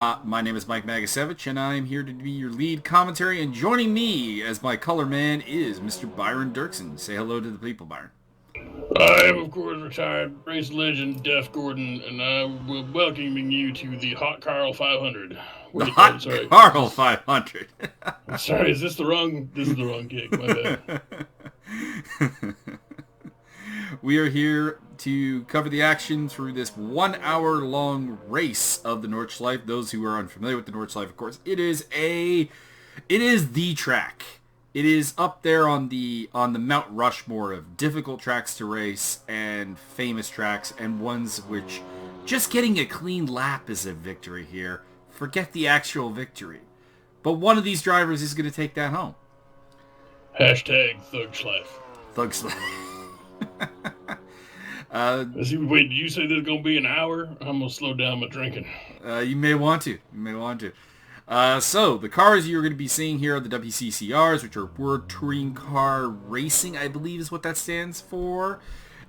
My name is Mike Magasevich, and I am here to be your lead commentary, and joining me as my color man is Mr. Byron Dirksen. Say hello to the people, Byron. I am, of course, retired race legend Def Gordon, and I will welcoming you to the Hot Carl 500. The Wait, Hot sorry. Carl 500. Sorry, is this the wrong? This is the wrong gig. My bad. We are here to cover the action through this 1 hour long race of the Nordschleife. Those who are unfamiliar with the Nordschleife, of course, it is the track. It is up there on the Mount Rushmore of difficult tracks to race and famous tracks, and ones which just getting a clean lap is a victory here. Forget the actual victory. But one of these drivers is going to take that home. Hashtag Thugschleife. Thugschleife. Wait, did you say there's going to be an hour? I'm going to slow down my drinking. You may want to. So, the cars you're going to be seeing here are the WTCRs, which are World Touring Car Racing, I believe is what that stands for.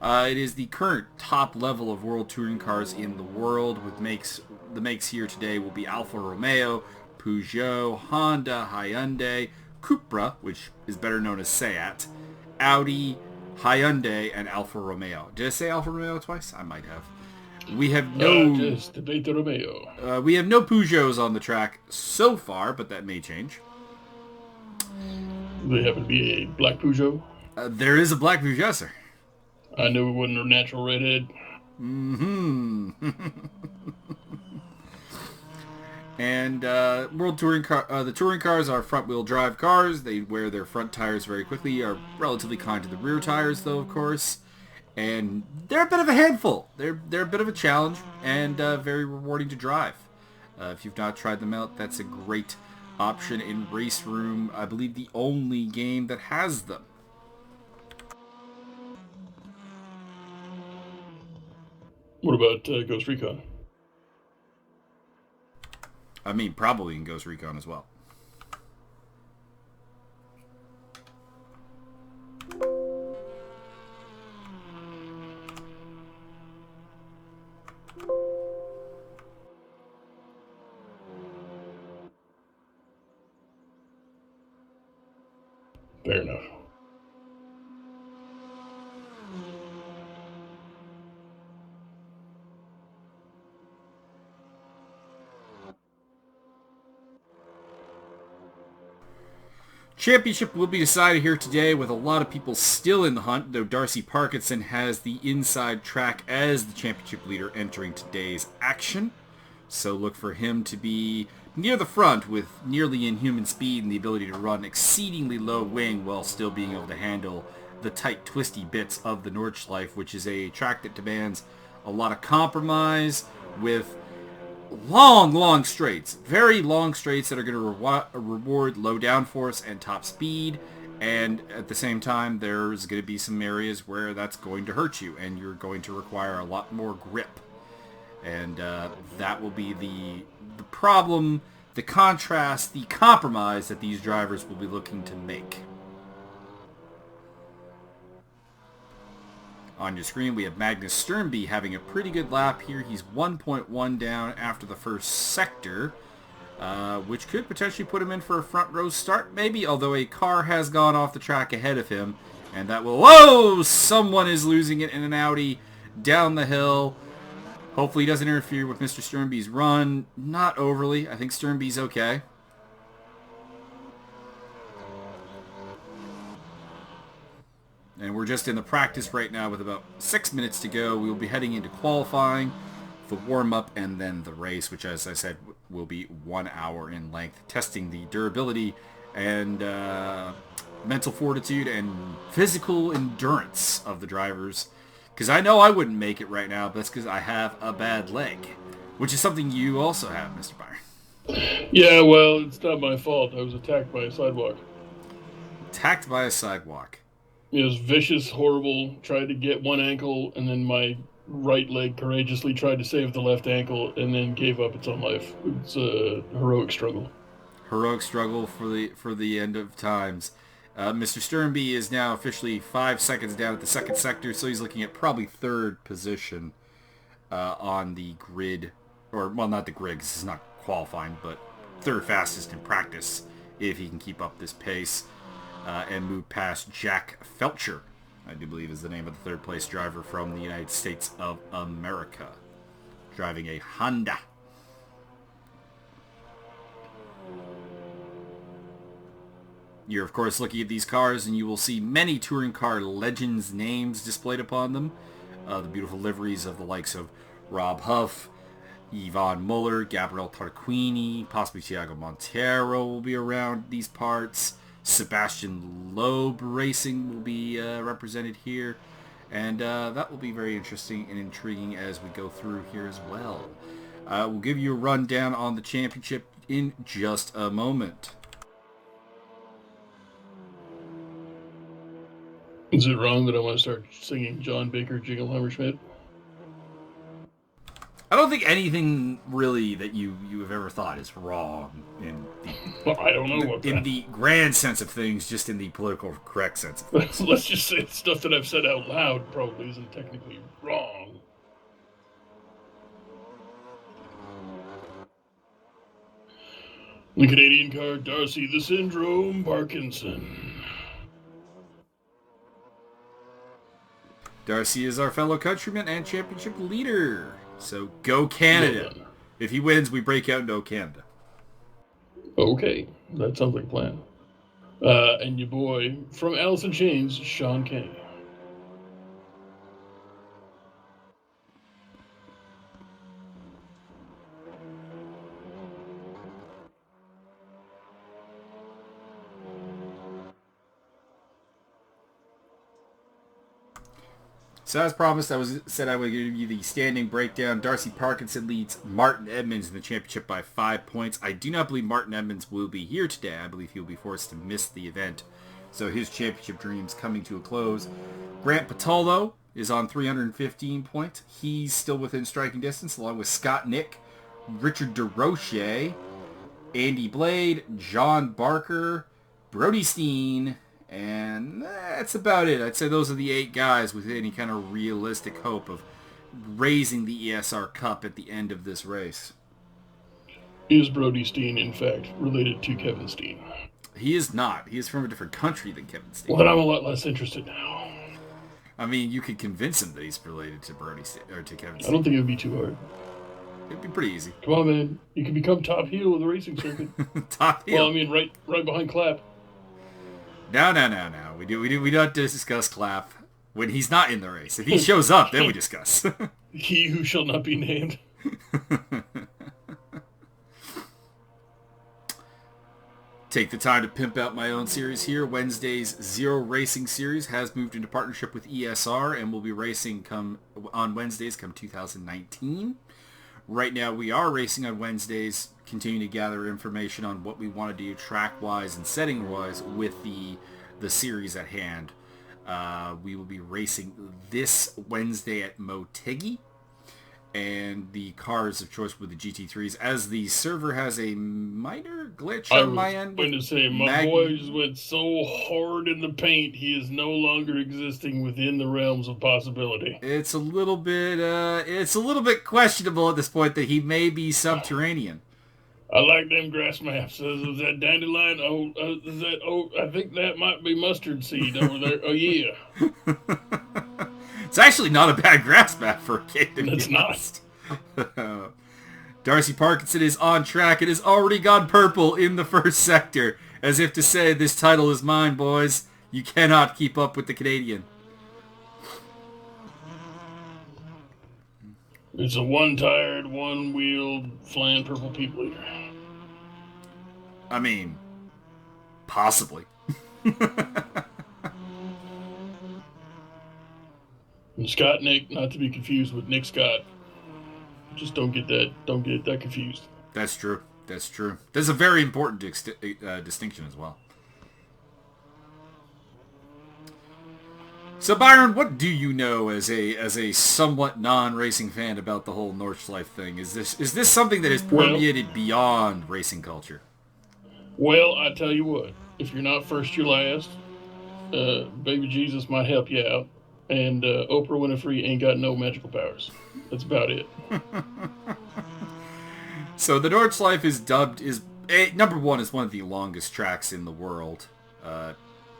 It is the current top level of World Touring Cars in the world. The makes here today will be Alfa Romeo, Peugeot, Honda, Hyundai, Cupra, which is better known as Seat, Audi, Hyundai, and Alfa Romeo. Did I say Alfa Romeo twice? I might have. We have no just debate the Romeo. we have no Peugeots on the track so far, but that may change. They happen to be a black Peugeot. There is a black Peugeot, sir. I knew it wasn't a natural redhead. And World Touring Car, the touring cars are front-wheel drive cars. They wear their front tires very quickly, are relatively kind to the rear tires, though, of course. And they're a bit of a handful. They're a bit of a challenge and very rewarding to drive. If you've not tried them out, that's a great option in Race Room. I believe the only game that has them. What about Ghost Recon? I mean, probably in Ghost Recon as well. Fair enough. Championship will be decided here today with a lot of people still in the hunt, though Darcy Parkinson has the inside track as the championship leader entering today's action. So look for him to be near the front with nearly inhuman speed and the ability to run exceedingly low wing while still being able to handle the tight, twisty bits of the Nordschleife, which is a track that demands a lot of compromise with long straights, very long straights that are going to reward low downforce and top speed, and at the same time there's going to be some areas where that's going to hurt you and you're going to require a lot more grip, and that will be the problem, the contrast, the compromise that these drivers will be looking to make. On your screen, we have Magnus Sternby having a pretty good lap here. He's 1.1 down after the first sector, which could potentially put him in for a front row start, maybe, although a car has gone off the track ahead of him, and that will... Whoa! Someone is losing it in an Audi down the hill. Hopefully he doesn't interfere with Mr. Sternby's run. Not overly. I think Sternby's okay. And we're just in the practice right now with about 6 minutes to go. We will be heading into qualifying, the warm-up, and then the race, which, as I said, will be 1 hour in length, testing the durability and mental fortitude and physical endurance of the drivers. Because I know I wouldn't make it right now, but that's because I have a bad leg, which is something you also have, Mr. Byron. Yeah, well, it's not my fault. I was attacked by a sidewalk. Attacked by a sidewalk. It was vicious, horrible, tried to get one ankle, and then my right leg courageously tried to save the left ankle, and then gave up its own life. It's a heroic struggle. Heroic struggle for the end of times. Mr. Sternby is now officially 5 seconds down at the second sector, so he's looking at probably third position on the grid. Or, well, not the grid, because it's not qualifying, but third fastest in practice if he can keep up this pace and move past Jack Felcher, I do believe is the name of the third place driver from the United States of America, driving a Honda. You're, of course, looking at these cars, and you will see many touring car legends' names displayed upon them. The beautiful liveries of the likes of Rob Huff, Yvonne Muller, Gabriel Tarquini, possibly Thiago Montero will be around these parts. Sebastian Loeb Racing will be represented here. And that will be very interesting and intriguing as we go through here as well. We'll give you a rundown on the championship in just a moment. Is it wrong that I want to start singing John Baker Jingleheimer Schmidt? I don't think anything really that you have ever thought is wrong in the Well, I don't know what in the grand sense of things, just in the political correct sense of things. Let's just say stuff that I've said out loud probably isn't technically wrong. The Canadian car, Darcy the Syndrome Parkinson. Darcy is our fellow countryman and championship leader. So go Canada. Well, if he wins, we break out and go Canada. okay, that sounds like a plan. And your boy from Alice in Chains, Sean Kenny. So as promised, I said I would give you the standing breakdown. Darcy Parkinson leads Martin Edmonds in the championship by 5 points. I do not believe Martin Edmonds will be here today. I believe he'll be forced to miss the event. So his championship dreams coming to a close. Grant Patullo is on 315 points. He's still within striking distance, along with Scott Nick, Richard DeRoche, Andy Blade, John Barker, Brody Steen, and that's about it. I'd say those are the 8 guys with any kind of realistic hope of raising the ESR Cup at the end of this race. Is Brody Steen, in fact, related to Kevin Steen? He is not. He is from a different country than Kevin Steen. Well, then I'm a lot less interested now. I mean, you could convince him that he's related to Brody Steen, or to Kevin Steen. I don't think it would be too hard. It'd be pretty easy. Come on, man. You can become top heel of the racing circuit. Top heel. Well, I mean, right behind Clapp. No. We don't discuss Clapp when he's not in the race. If he shows up, then we discuss. He who shall not be named. Take the time to pimp out my own series here. Wednesday's Zero Racing Series has moved into partnership with ESR and will be racing on Wednesdays come 2019. Right now we are racing on Wednesdays, continuing to gather information on what we want to do track-wise and setting-wise with the series at hand. We will be racing this Wednesday at Motegi, and the cars of choice with the GT3s, as the server has a minor glitch on my end. I was going to say, my boy just went so hard in the paint, he is no longer existing within the realms of possibility. It's a little bit questionable at this point that he may be subterranean. I like them grass maps. Is that dandelion? I think that might be mustard seed over there. Oh, yeah. It's actually not a bad grass map for a kid. It's not. Darcy Parkinson is on track. It has already gone purple in the first sector, as if to say, this title is mine, boys. You cannot keep up with the Canadian. It's a one-tired, one-wheeled, flying purple people eater. I mean, possibly. And Scott Nick, not to be confused with Nick Scott. Just don't get that confused. That's true. That's a very important distinction as well. So Byron, what do you know as a somewhat non-racing fan about the whole Nordschleife thing? Is this something that has permeated beyond racing culture? Well, I tell you what, if you're not first, you're last. Baby Jesus might help you out. And Oprah Winfrey ain't got no magical powers. That's about it. So the Nordschleife is dubbed number one is one of the longest tracks in the world.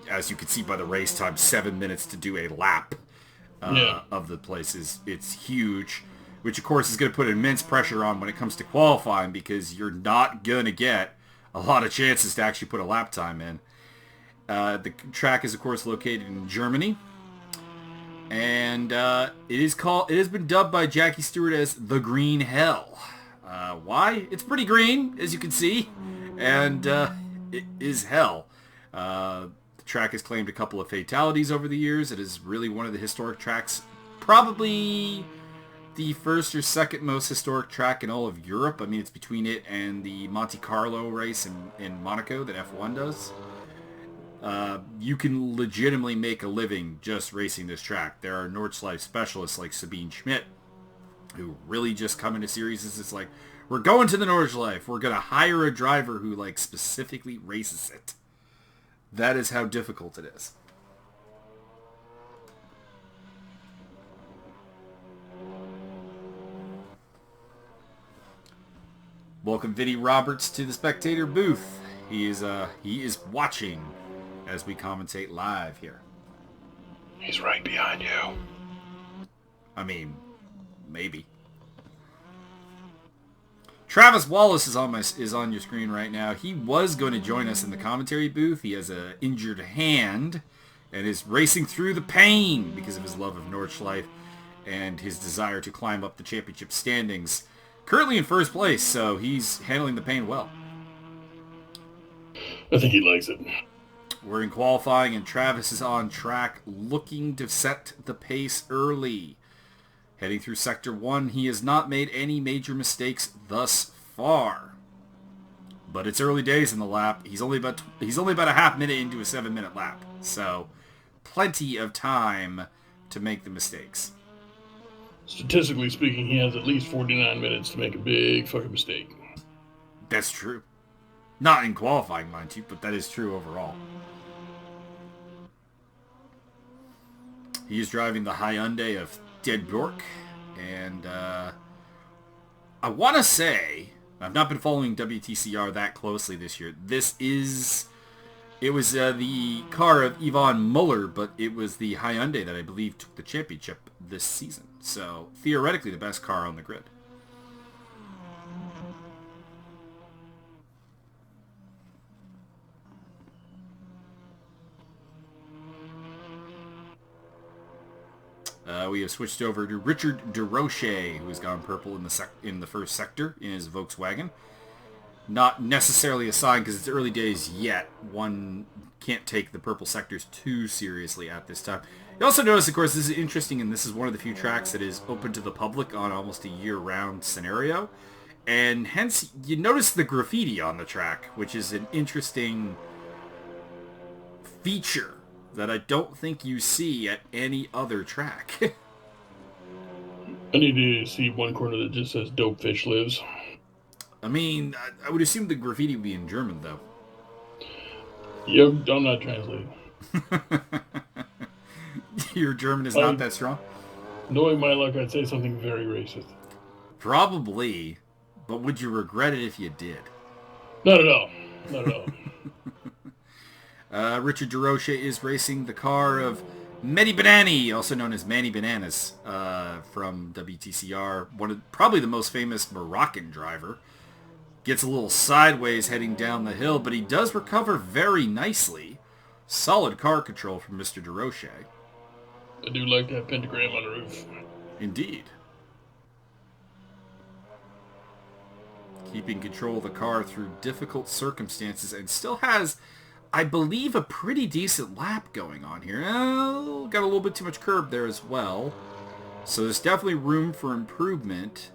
As you can see by the race time, 7 minutes to do a lap of the place it's huge, which of course is going to put immense pressure on when it comes to qualifying because you're not going to get a lot of chances to actually put a lap time in. The track is of course located in Germany, and it has been dubbed by Jackie Stewart as the Green Hell. Why? It's pretty green, as you can see, and it is hell. The track has claimed a couple of fatalities over the years. It is really one of the historic tracks, probably the first or second most historic track in all of Europe. I mean, it's between it and the Monte Carlo race in Monaco that F1 does. You can legitimately make a living just racing this track. There are Nordschleife specialists like Sabine Schmidt who really just come into series. It's like, we're going to the Nordschleife. We're going to hire a driver who like specifically races it. That is how difficult it is. Welcome Vinnie Roberts to the spectator booth. He is watching as we commentate live here. He's right behind you. I mean, maybe. Travis Wallace is on your screen right now. He was going to join us in the commentary booth. He has an injured hand and is racing through the pain because of his love of Nordschleife and his desire to climb up the championship standings. Currently in first place, so he's handling the pain well. I think he likes it. We're in qualifying, and Travis is on track looking to set the pace early. Heading through Sector 1, he has not made any major mistakes thus far. But it's early days in the lap. He's only about a half minute into a 7-minute lap. So, plenty of time to make the mistakes. Statistically speaking, he has at least 49 minutes to make a big fucking mistake. That's true. Not in qualifying, mind you, but that is true overall. He is driving the Hyundai of Ted Bjork, and I want to say, I've not been following WTCR that closely this year. It was the car of Yvonne Muller, but it was the Hyundai that I believe took the championship this season. So, theoretically, the best car on the grid. We have switched over to Richard DeRoche, who has gone purple in the first sector in his Volkswagen. Not necessarily a sign because it's early days yet. One can't take the purple sectors too seriously at this time. You also notice, of course, this is interesting, and this is one of the few tracks that is open to the public on almost a year-round scenario. And hence, you notice the graffiti on the track, which is an interesting feature that I don't think you see at any other track. I need to see one corner that just says "Dope Fish Lives." I mean, I would assume the graffiti would be in German, though. Yep, I'm not translating. Your German is not that strong? Knowing my luck, I'd say something very racist. Probably, but would you regret it if you did? Not at all. Not at all. Richard DeRoche is racing the car of Mehdi Banani, also known as Manny Bananas, from WTCR. Probably the most famous Moroccan driver. Gets a little sideways heading down the hill, but he does recover very nicely. Solid car control from Mr. DeRoche. I do like that pentagram on the roof. Indeed. Keeping control of the car through difficult circumstances and still has, I believe, a pretty decent lap going on here. Got a little bit too much curb there as well. So there's definitely room for improvement.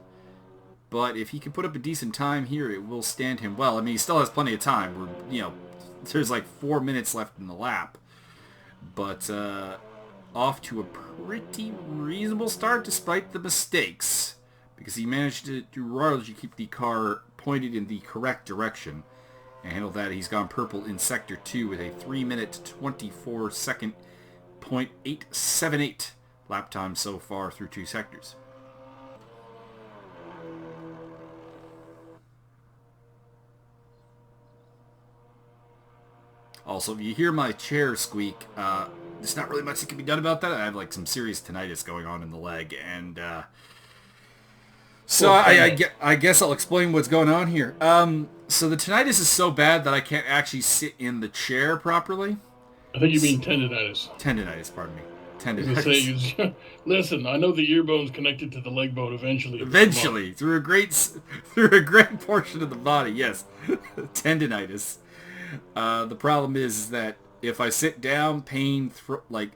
But if he can put up a decent time here, it will stand him well. I mean, he still has plenty of time. There's like 4 minutes left in the lap. But off to a pretty reasonable start despite the mistakes. Because he managed to largely keep the car pointed in the correct direction. And handle that. He's gone purple in Sector 2 with a 3-minute 24-second .878 lap time so far through 2 sectors. Also, if you hear my chair squeak, there's not really much that can be done about that. I have like some serious tinnitus going on in the leg, and so I guess I'll explain what's going on here. So the tinnitus is so bad that I can't actually sit in the chair properly. I think you mean tendinitis. Tendinitis, pardon me. Tendinitis. Listen, I know the ear bone's connected to the leg bone eventually. Eventually, through a great portion of the body, yes. Tendinitis. The problem is that if I sit down, pain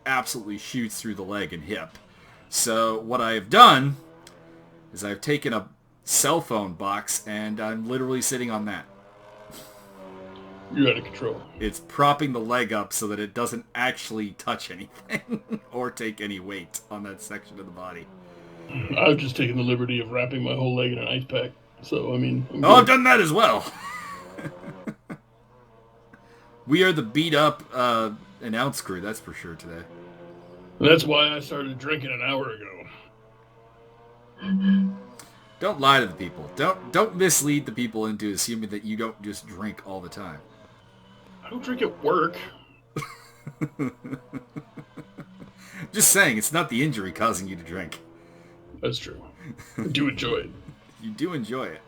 absolutely shoots through the leg and hip. So what I have done is I've taken a cell phone box and I'm literally sitting on that. You're out of control. It's propping the leg up so that it doesn't actually touch anything or take any weight on that section of the body. I've just taken the liberty of wrapping my whole leg in an ice pack. So, I mean... I've done that as well. We are the beat-up announce crew, that's for sure today. That's why I started drinking an hour ago. Don't lie to the people. Don't mislead the people into assuming that you don't just drink all the time. I don't drink at work. Just saying, it's not the injury causing you to drink. That's true. I do enjoy it. You do enjoy it.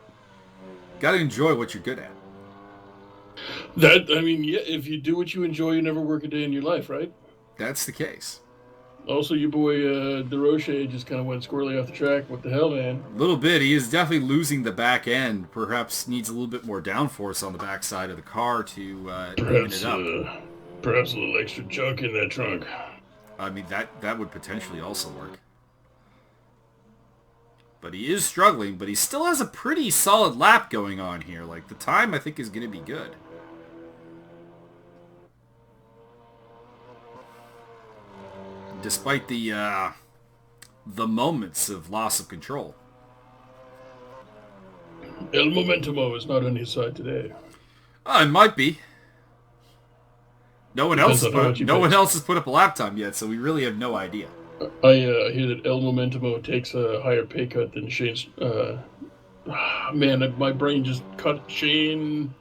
Gotta enjoy what you're good at. Yeah, if you do what you enjoy, you never work a day in your life, right? That's the case. Also, your boy, DeRoche just kind of went squirrely off the track. What the hell, man? A little bit. He is definitely losing the back end. Perhaps needs a little bit more downforce on the back side of the car to even it up. Perhaps a little extra junk in that trunk. I mean, that would potentially also work. But he is struggling, but he still has a pretty solid lap going on here. Like, the time, I think, is going to be good. Despite the moments of loss of control. El Momentimo is not on his side today. It might be. No one else has put up a lap time yet, so we really have no idea. I hear that El Momentimo takes a higher pay cut than Shane's. Man, my brain just cut Shane.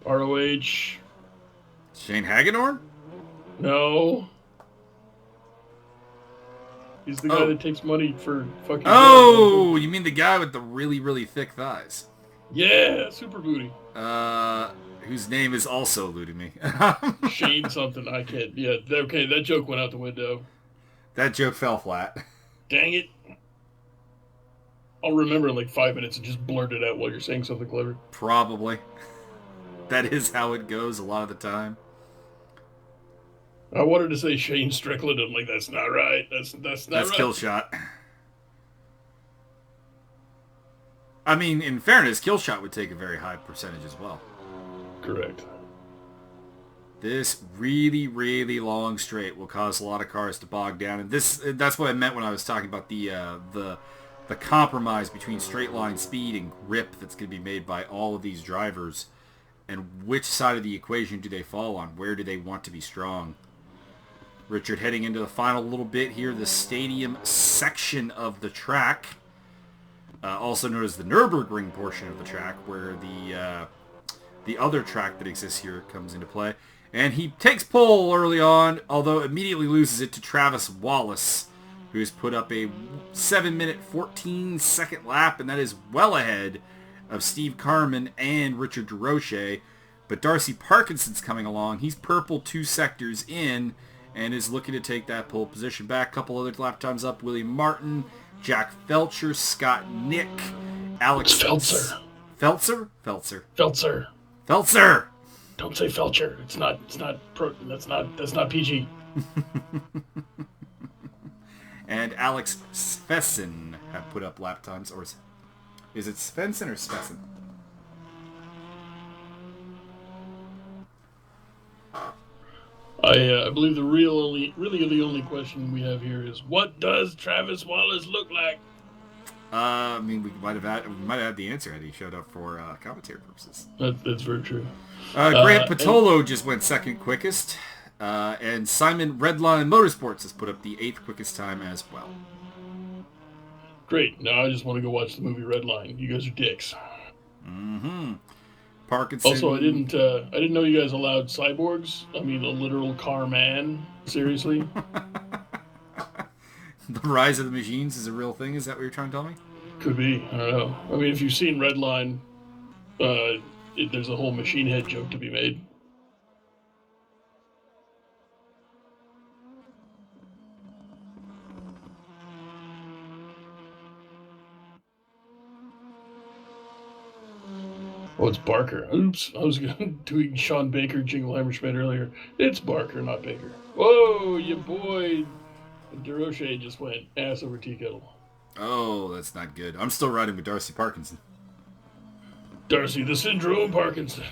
ROH. Shane Hagedorn? No. He's the guy that takes money for fucking... Oh, you mean the guy with the really, really thick thighs? Yeah, super booty. Whose name is also eluding me. Shane something, I can't... Yeah, okay, that joke went out the window. That joke fell flat. Dang it. I'll remember in like 5 minutes and just blurt it out while you're saying something clever. Probably. That is how it goes a lot of the time. I wanted to say Shane Strickland. I'm like, that's not right. That's not right. That's Killshot. I mean, in fairness, Killshot would take a very high percentage as well. Correct. This really, really long straight will cause a lot of cars to bog down, and that's what I meant when I was talking about the compromise between straight line speed and grip that's going to be made by all of these drivers, and which side of the equation do they fall on? Where do they want to be strong? Richard heading into the final little bit here, the stadium section of the track, also known as the Nürburgring portion of the track, where the other track that exists here comes into play. And he takes pole early on, although immediately loses it to Travis Wallace, who's put up a 7-minute, 14-second lap, and that is well ahead of Steve Carman and Richard DeRoche. But Darcy Parkinson's coming along. He's purple 2 sectors in and is looking to take that pole position back. A couple other lap times up. William Martin, Jack Felcher, Scott Nick, Alex... Feltzer. Feltzer? Feltzer. Don't say Felcher. That's not PG. And Alex Svensson have put up lap times, or is it Svensson or Svensson? I believe the really the only question we have here is, what does Travis Wallace look like? I mean, we might have had the answer had he showed up for commentary purposes. That's very true. Grant Patolo just went second quickest, and Simon Redline Motorsports has put up the 8th quickest time as well. Great. Now I just want to go watch the movie Redline. You guys are dicks. Mm-hmm. Parkinson. Also, I didn't know you guys allowed cyborgs. I mean, a literal car man. Seriously, The rise of the machines is a real thing. Is that what you're trying to tell me? could be. I don't know. I mean, if you've seen Redline, there's a whole machine head joke to be made. Oh, it's Barker. Oops, I was doing Sean Baker, Jingleheimer Schmidt earlier. It's Barker, not Baker. Whoa, your boy DeRoche just went ass over tea kettle. Oh, that's not good. I'm still riding with Darcy Parkinson. Darcy the Syndrome Parkinson.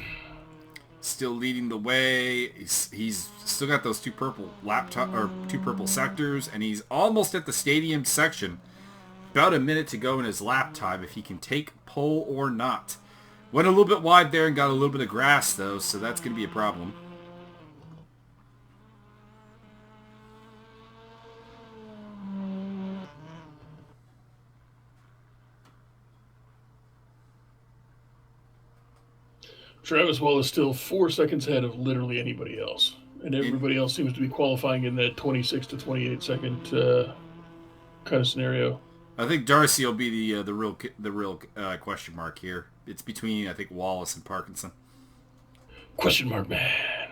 Still leading the way. He's still got those two purple sectors, and he's almost at the stadium section. About a minute to go in his lap time if he can take pole or not. Went a little bit wide there and got a little bit of grass though, so that's going to be a problem. Travis Wallace still 4 seconds ahead of literally anybody else, and everybody else seems to be qualifying in that 26 to 28 second kind of scenario. I think Darcy will be the real question mark here. It's between, I think, Wallace and Parkinson. Question mark man.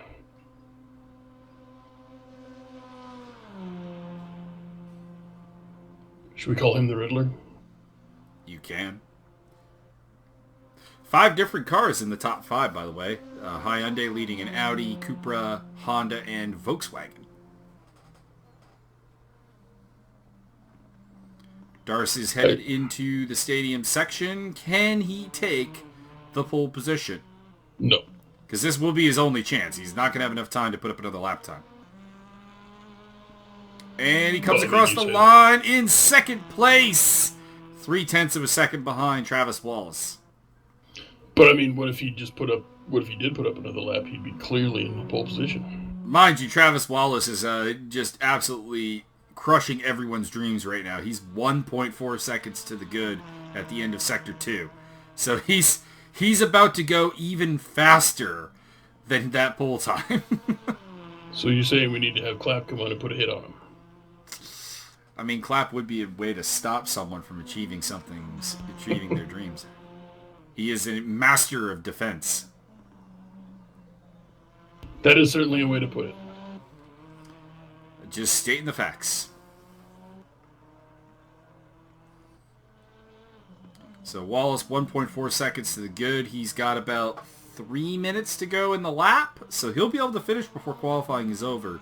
Should we call him the Riddler? You can. 5 different cars in the top 5, by the way. Hyundai leading an Audi, Cupra, Honda, and Volkswagen. Darcy's headed into the stadium section. Can he take the pole position? No. Because this will be his only chance. He's not going to have enough time to put up another lap time. And he comes across the line in second place. 0.3 of a second behind Travis Wallace. But I mean, what if he did put up another lap? He'd be clearly in the pole position. Mind you, Travis Wallace is just absolutely crushing everyone's dreams right now. He's 1.4 seconds to the good at the end of Sector 2. So he's about to go even faster than that pole time. So you're saying we need to have Clapp come on and put a hit on him? I mean, Clapp would be a way to stop someone from achieving their dreams. He is a master of defense. That is certainly a way to put it. Just stating the facts. So Wallace, 1.4 seconds to the good. He's got about 3 minutes to go in the lap. So he'll be able to finish before qualifying is over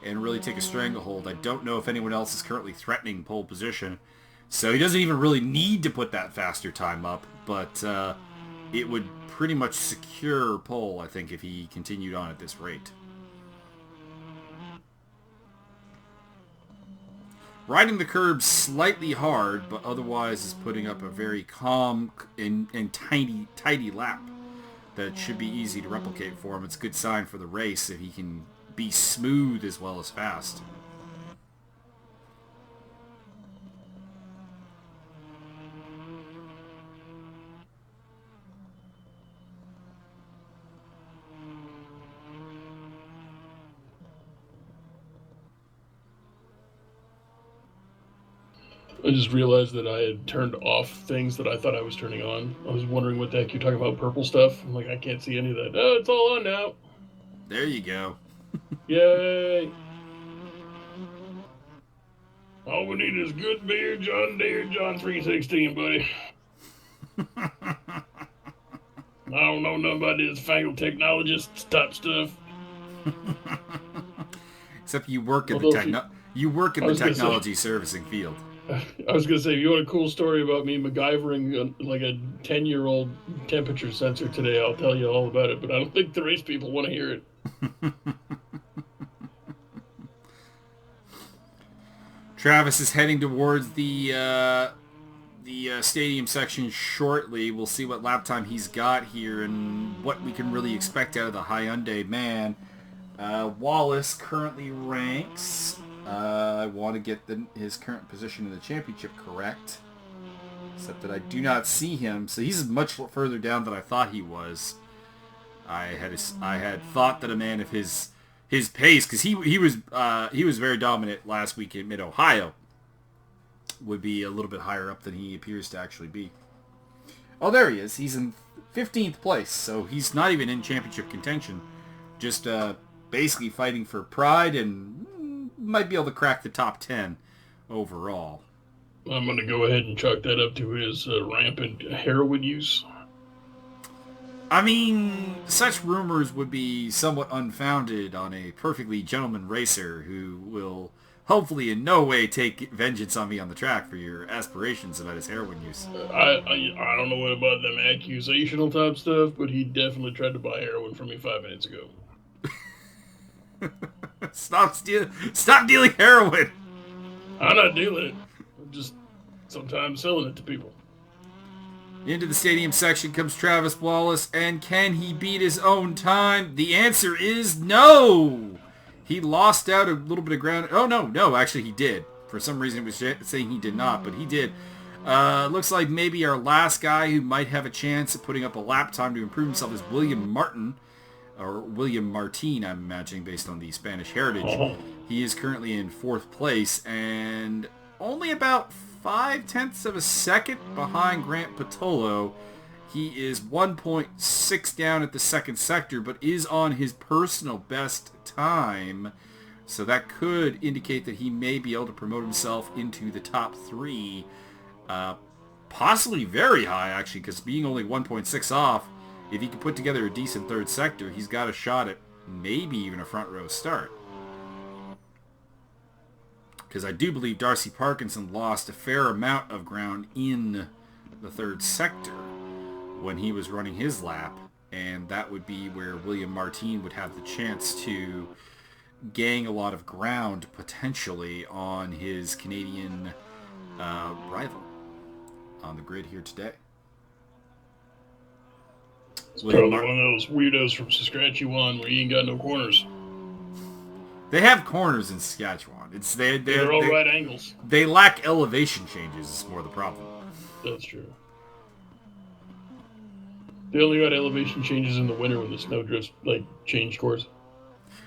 and really take a stranglehold. I don't know if anyone else is currently threatening pole position. So he doesn't even really need to put that faster time up. But it would pretty much secure pole, I think, if he continued on at this rate. Riding the curb slightly hard, but otherwise is putting up a very calm and tidy lap that should be easy to replicate for him. It's a good sign for the race if he can be smooth as well as fast. I just realized that I had turned off things that I thought I was turning on. I was wondering what the heck you're talking about, purple stuff. I'm like, I can't see any of that. Oh, it's all on now. There you go. Yay. All we need is good beer, John Deere, John 316, buddy. I don't know nothing about this fangled technologist type stuff. Except you work in the technology servicing field. I was going to say, if you want a cool story about me MacGyvering like a 10-year-old temperature sensor today, I'll tell you all about it, but I don't think the race people want to hear it. Travis is heading towards the stadium section shortly. We'll see what lap time he's got here and what we can really expect out of the Hyundai man. Wallace currently ranks... I want to get his current position in the championship correct. Except that I do not see him. So he's much further down than I thought he was. I had thought that a man of his pace, because he was very dominant last week in Mid-Ohio, would be a little bit higher up than he appears to actually be. Oh, there he is. He's in 15th place, so he's not even in championship contention. Just basically fighting for pride and might be able to crack the top 10 overall. I'm going to go ahead and chalk that up to his rampant heroin use. I mean, such rumors would be somewhat unfounded on a perfectly gentleman racer who will hopefully in no way take vengeance on me on the track for your aspirations about his heroin use. I don't know what about them accusational type stuff, but he definitely tried to buy heroin from me 5 minutes ago. Stop dealing heroin! I'm not dealing it. I'm just sometimes selling it to people. Into the stadium section comes Travis Wallace, and can he beat his own time? The answer is no! He lost out a little bit of ground. Oh, no, actually he did. For some reason it was saying he did not, but he did. Looks like maybe our last guy who might have a chance at putting up a lap time to improve himself is William Martin, or William Martin, I'm imagining, based on the Spanish heritage. He is currently in 4th place, and only about 0.5 of a second behind Grant Patolo. He is 1.6 down at the second sector, but is on his personal best time. So that could indicate that he may be able to promote himself into the top 3. Possibly very high, actually, because being only 1.6 off, if he can put together a decent third sector, he's got a shot at maybe even a front row start. Because I do believe Darcy Parkinson lost a fair amount of ground in the third sector when he was running his lap, and that would be where William Martin would have the chance to gain a lot of ground potentially on his Canadian rival on the grid here today. It's probably one of those weirdos from Saskatchewan where you ain't got no corners. They have corners in Saskatchewan. They're all right angles. They lack elevation changes is more the problem. That's true. They only got elevation changes in the winter when the snow drifts, change course.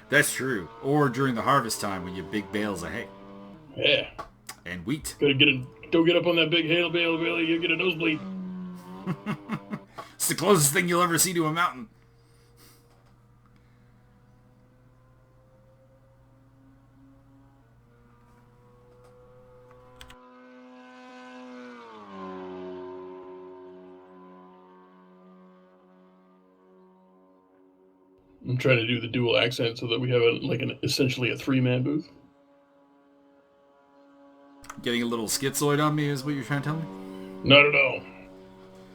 That's true. Or during the harvest time when you have big bales of hay. Yeah. And wheat. Don't get up on that big bale, you get a nosebleed. It's the closest thing you'll ever see to a mountain. I'm trying to do the dual accent so that we have essentially a 3-man booth. Getting a little schizoid on me is what you're trying to tell me? Not at all.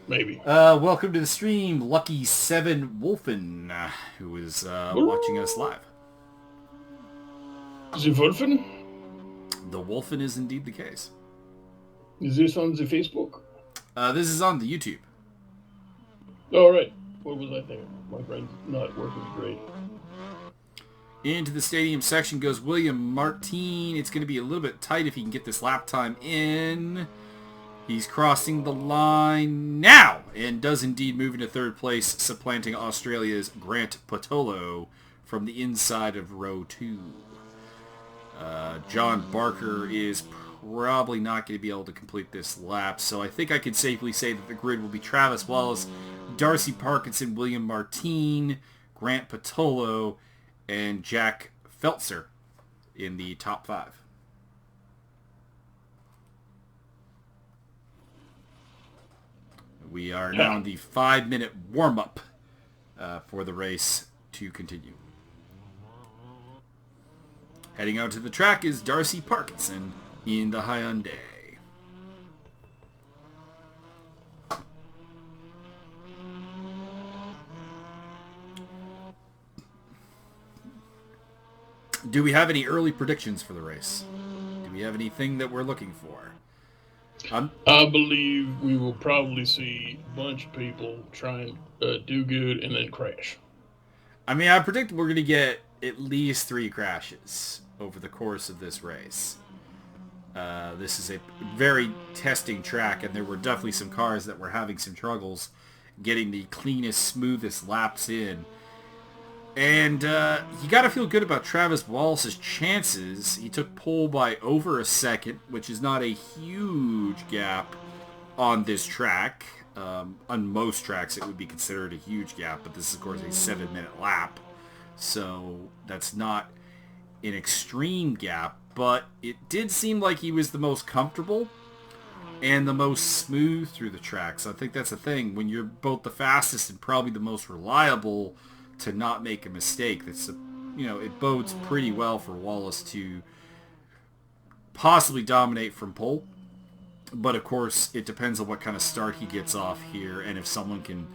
Maybe. Welcome to the stream, Lucky 7 Wolfen, who is watching us live. The Wolfen? The Wolfen is indeed the case. Is this on the Facebook? This is on the YouTube. Oh, right. What was I thinking? My brain's not working great. Into the stadium section goes William Martin. It's going to be a little bit tight if he can get this lap time in. He's crossing the line now and does indeed move into 3rd place, supplanting Australia's Grant Patolo from the inside of row 2. John Barker is probably not going to be able to complete this lap, so I think I can safely say that the grid will be Travis Wallace, Darcy Parkinson, William Martin, Grant Patolo, and Jack Feltzer in the top 5. We are now in the 5-minute warm-up for the race to continue. Heading out to the track is Darcy Parkinson in the Hyundai. Do we have any early predictions for the race? Do we have anything that we're looking for? I believe we will probably see a bunch of people try and do good and then crash. I mean, I predict we're going to get at least 3 crashes over the course of this race. This is a very testing track, and there were definitely some cars that were having some struggles getting the cleanest, smoothest laps in. And you got to feel good about Travis Wallace's chances. He took pole by over a second, which is not a huge gap on this track. On most tracks, it would be considered a huge gap, but this is, of course, a 7-minute lap. So that's not an extreme gap, but it did seem like he was the most comfortable and the most smooth through the track. So I think that's the thing. When you're both the fastest and probably the most reliable, to not make a mistake, that's it bodes pretty well for Wallace to possibly dominate from pole. But of course, it depends on what kind of start he gets off here, and if someone can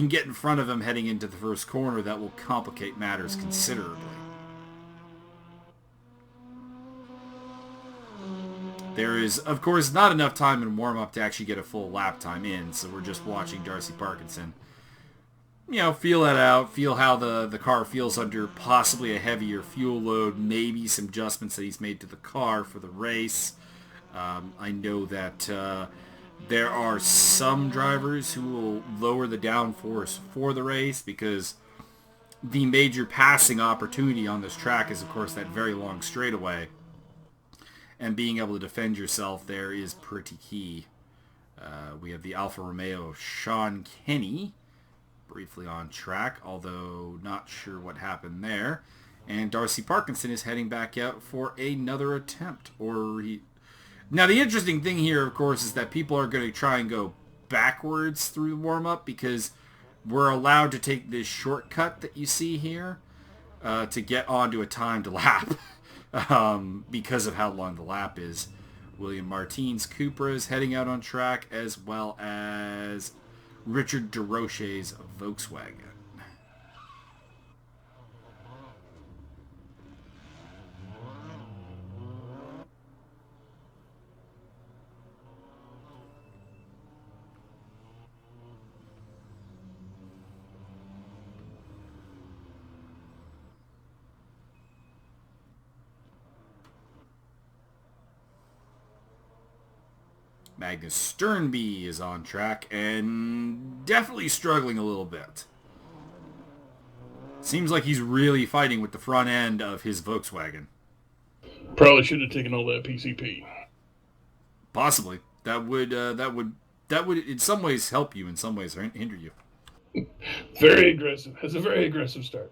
get in front of him heading into the first corner, that will complicate matters considerably. There is, of course, not enough time in warm-up to actually get a full lap time in, so we're just watching Darcy Parkinson, feel that out, feel how the car feels under possibly a heavier fuel load, maybe some adjustments that he's made to the car for the race. I know that there are some drivers who will lower the downforce for the race because the major passing opportunity on this track is, of course, that very long straightaway. And being able to defend yourself there is pretty key. We have the Alfa Romeo Sean Kenny briefly on track, although not sure what happened there. And Darcy Parkinson is heading back out for another attempt. Now, the interesting thing here, of course, is that people are going to try and go backwards through the warm-up because we're allowed to take this shortcut that you see here to get onto a timed lap because of how long the lap is. William Martin's Cupra is heading out on track, as well as Richard DeRoche's Volkswagen. Magnus Sternby is on track and definitely struggling a little bit. Seems like he's really fighting with the front end of his Volkswagen. Probably should have taken all that PCP. Possibly. That would in some ways help you, in some ways hinder you. Very aggressive. Has a very aggressive start.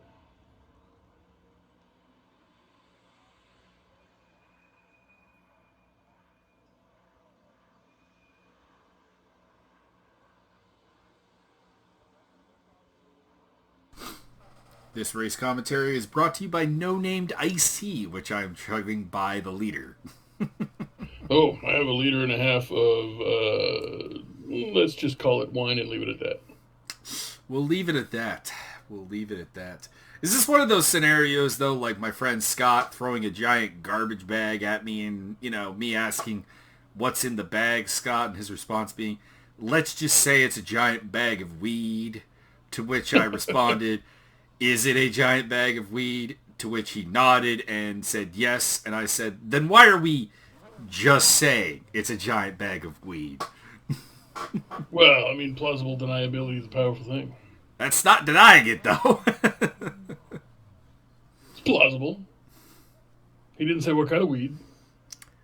This race commentary is brought to you by No Named Iced Tea, which I'm chugging by the liter. Oh, I have a liter and a half of, let's just call it wine and leave it at that. We'll leave it at that. Is this one of those scenarios, though, like my friend Scott throwing a giant garbage bag at me and, me asking what's in the bag, Scott, and his response being, let's just say it's a giant bag of weed, to which I responded, is it a giant bag of weed? To which he nodded and said yes. And I said, then why are we just saying it's a giant bag of weed? Well, I mean, plausible deniability is a powerful thing. That's not denying it, though. It's plausible. He didn't say what kind of weed.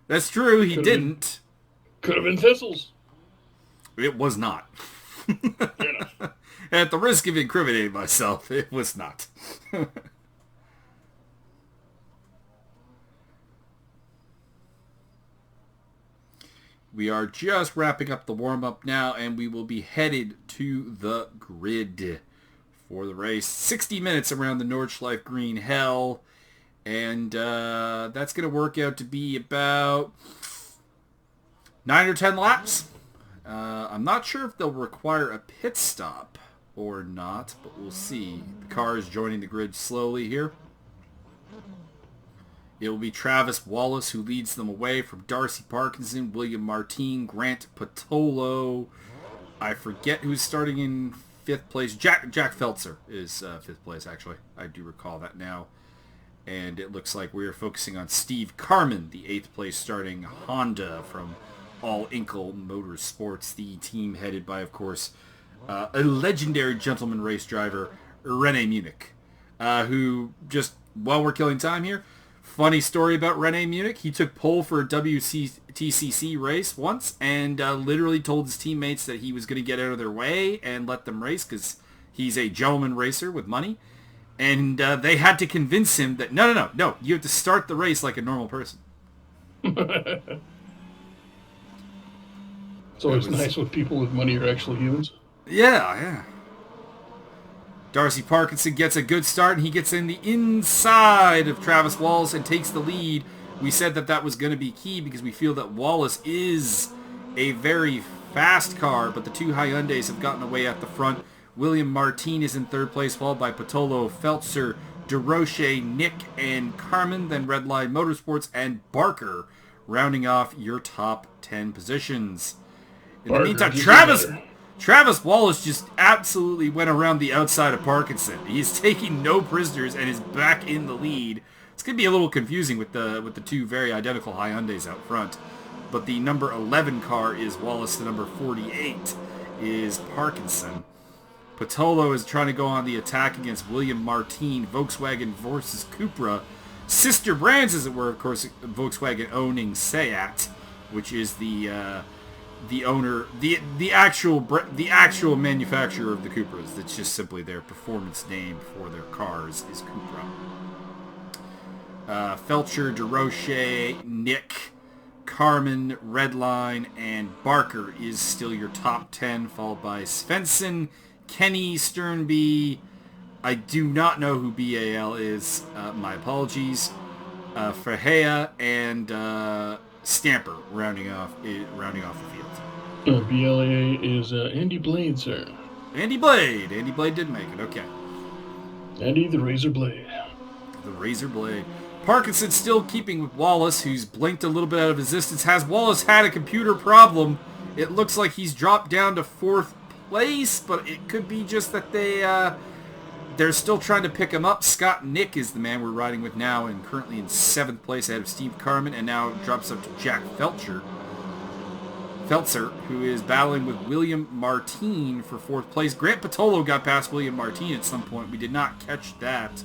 That's true, he didn't. Could have been thistles. It was not. Fair enough. At the risk of incriminating myself, it was not. We are just wrapping up the warm-up now, and we will be headed to the grid for the race. 60 minutes around the Nordschleife Green Hell, and that's going to work out to be about 9 or 10 laps. I'm not sure if they'll require a pit stop or not, but we'll see. The car is joining the grid slowly here. It will be Travis Wallace who leads them away from Darcy Parkinson, William Martin, Grant Patolo. I forget who's starting in 5th place. Jack Feltzer is 5th place, actually. I do recall that now. And it looks like we're focusing on Steve Carman, the 8th place starting Honda from All Inkle Motorsports, the team headed by, of course, a legendary gentleman race driver, Rene Munich, who just, while we're killing time here, funny story about Rene Munich. He took pole for a WTCC race once and literally told his teammates that he was going to get out of their way and let them race because he's a gentleman racer with money. And they had to convince him that, no, you have to start the race like a normal person. It's always nice when people with money are actually humans. Yeah. Darcy Parkinson gets a good start, and he gets in the inside of Travis Wallace and takes the lead. We said that was going to be key because we feel that Wallace is a very fast car, but the two Hyundais have gotten away at the front. William Martin is in third place, followed by Patolo, Feltzer, DeRoche, Nick, and Carmen. Then Redline Motorsports and Barker, rounding off your top 10 positions. In the meantime, Travis Wallace just absolutely went around the outside of Parkinson. He's taking no prisoners and is back in the lead. It's going to be a little confusing with the two very identical Hyundais out front. But the number 11 car is Wallace. The number 48 is Parkinson. Patolo is trying to go on the attack against William Martin, Volkswagen versus Cupra. Sister brands, as it were, of course, Volkswagen owning Seat, which is the owner, the actual manufacturer of the Cupras. That's just simply their performance name for their cars is Cupra. Felcher, DeRoche, Nick, Carmen, Redline, and Barker is still your top 10, followed by Svensson, Kenny, Sternby. I do not know who BAL is. My apologies. Ferreira and Stamper rounding off the field. BLA is Andy Blade, sir. Andy Blade. Andy Blade did make it. Okay. Andy the Razor Blade. The Razor Blade. Parkinson still keeping with Wallace, who's blinked a little bit out of existence. Has Wallace had a computer problem? It looks like he's dropped down to 4th place, but it could be just that they're still trying to pick him up. Scott Nick is the man we're riding with now, and currently in 7th place ahead of Steve Carmen, and now drops up to Jack Feltzer, who is battling with William Martin for 4th place. Grant Patolo got past William Martin at some point. We did not catch that.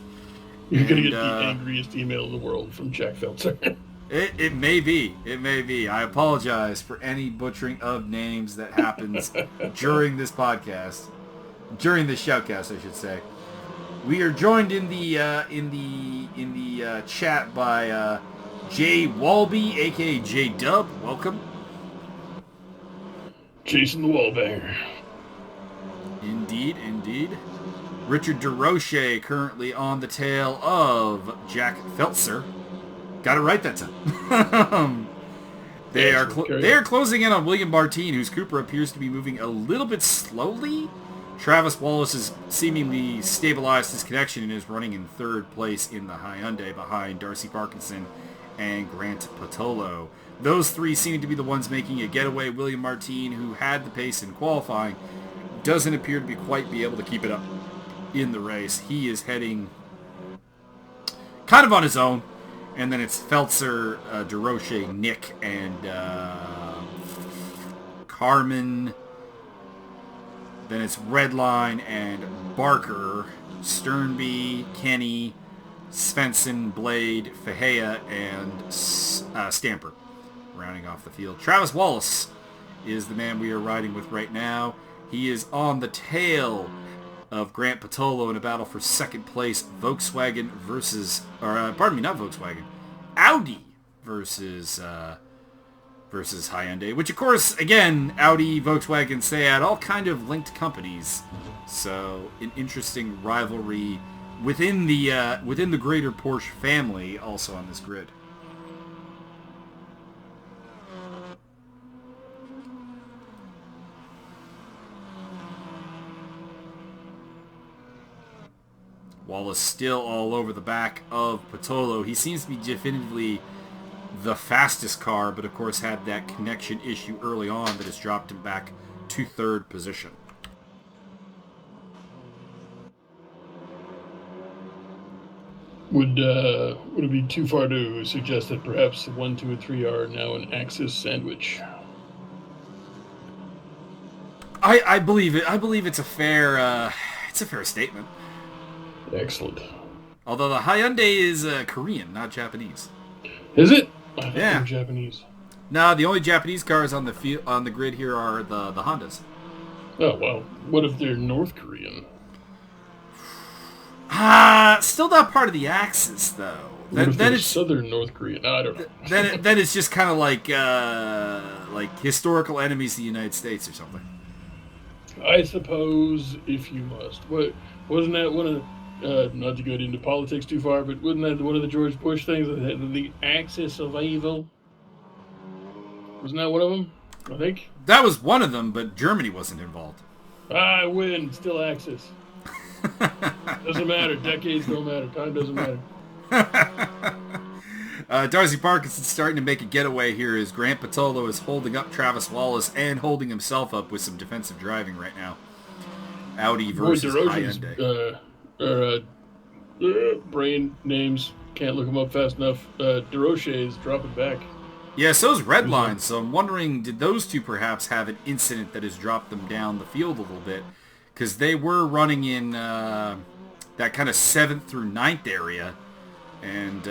You're going to get the angriest email in the world from Jack Feltzer. It may be. It may be. I apologize for any butchering of names that happens during this podcast. During this shoutcast, I should say. We are joined in the chat by Jay Walby, aka J Dub. Welcome. Jason the Wallbanger. Indeed. Richard DeRoche currently on the tail of Jack Feltzer. Got it right that time. They are closing in on William Martin, whose Cooper appears to be moving a little bit slowly. Travis Wallace has seemingly stabilized his connection and is running in 3rd place in the Hyundai behind Darcy Parkinson and Grant Patolo. Those three seem to be the ones making a getaway. William Martin, who had the pace in qualifying, doesn't appear to quite be able to keep it up in the race. He is heading kind of on his own. And then it's Feltzer, DeRoche, Nick, and Carmen. Then it's Redline and Barker, Sternby, Kenny, Svensson, Blade, Fahea, and Stamper rounding off the field. Travis Wallace is the man we are riding with right now. He is on the tail of Grant Patolo in a battle for 2nd place. Volkswagen versus, Audi versus Hyundai, which of course, again, Audi, Volkswagen, Seat, all kind of linked companies. So an interesting rivalry within the greater Porsche family, also on this grid. Wallace still all over the back of Patolo. He seems to be definitively the fastest car, but of course had that connection issue early on that has dropped him back to 3rd position. Would it be too far to suggest that perhaps 1, 2, and 3 are now an Axis sandwich? I believe it. I believe it's a fair statement. Excellent. Although the Hyundai is Korean, not Japanese. Is it? I thought Yeah. they were Japanese. No, the only Japanese cars on the grid here are the Hondas. Oh, well. What if they're North Korean? Still not part of the Axis, though. What if they're Southern North Korean? No, I don't know. then it's just kind of like historical enemies of the United States or something. I suppose, if you must. Wasn't that one of not to get into politics too far, but wasn't that one of the George Bush things, the axis of evil? Wasn't that one of them? I think. That was one of them, but Germany wasn't involved. I win. Still axis. Doesn't matter. Decades don't matter. Time doesn't matter. Darcy Parkinson's starting to make a getaway here as Grant Patolo is holding up Travis Wallace and holding himself up with some defensive driving right now. Audi versus Hyundai. Brain names. Can't look them up fast enough. DeRoche is dropping back. Yeah, so's Redline, so I'm wondering, did those two perhaps have an incident that has dropped them down the field a little bit? Because they were running in that kind of 7th through 9th area, and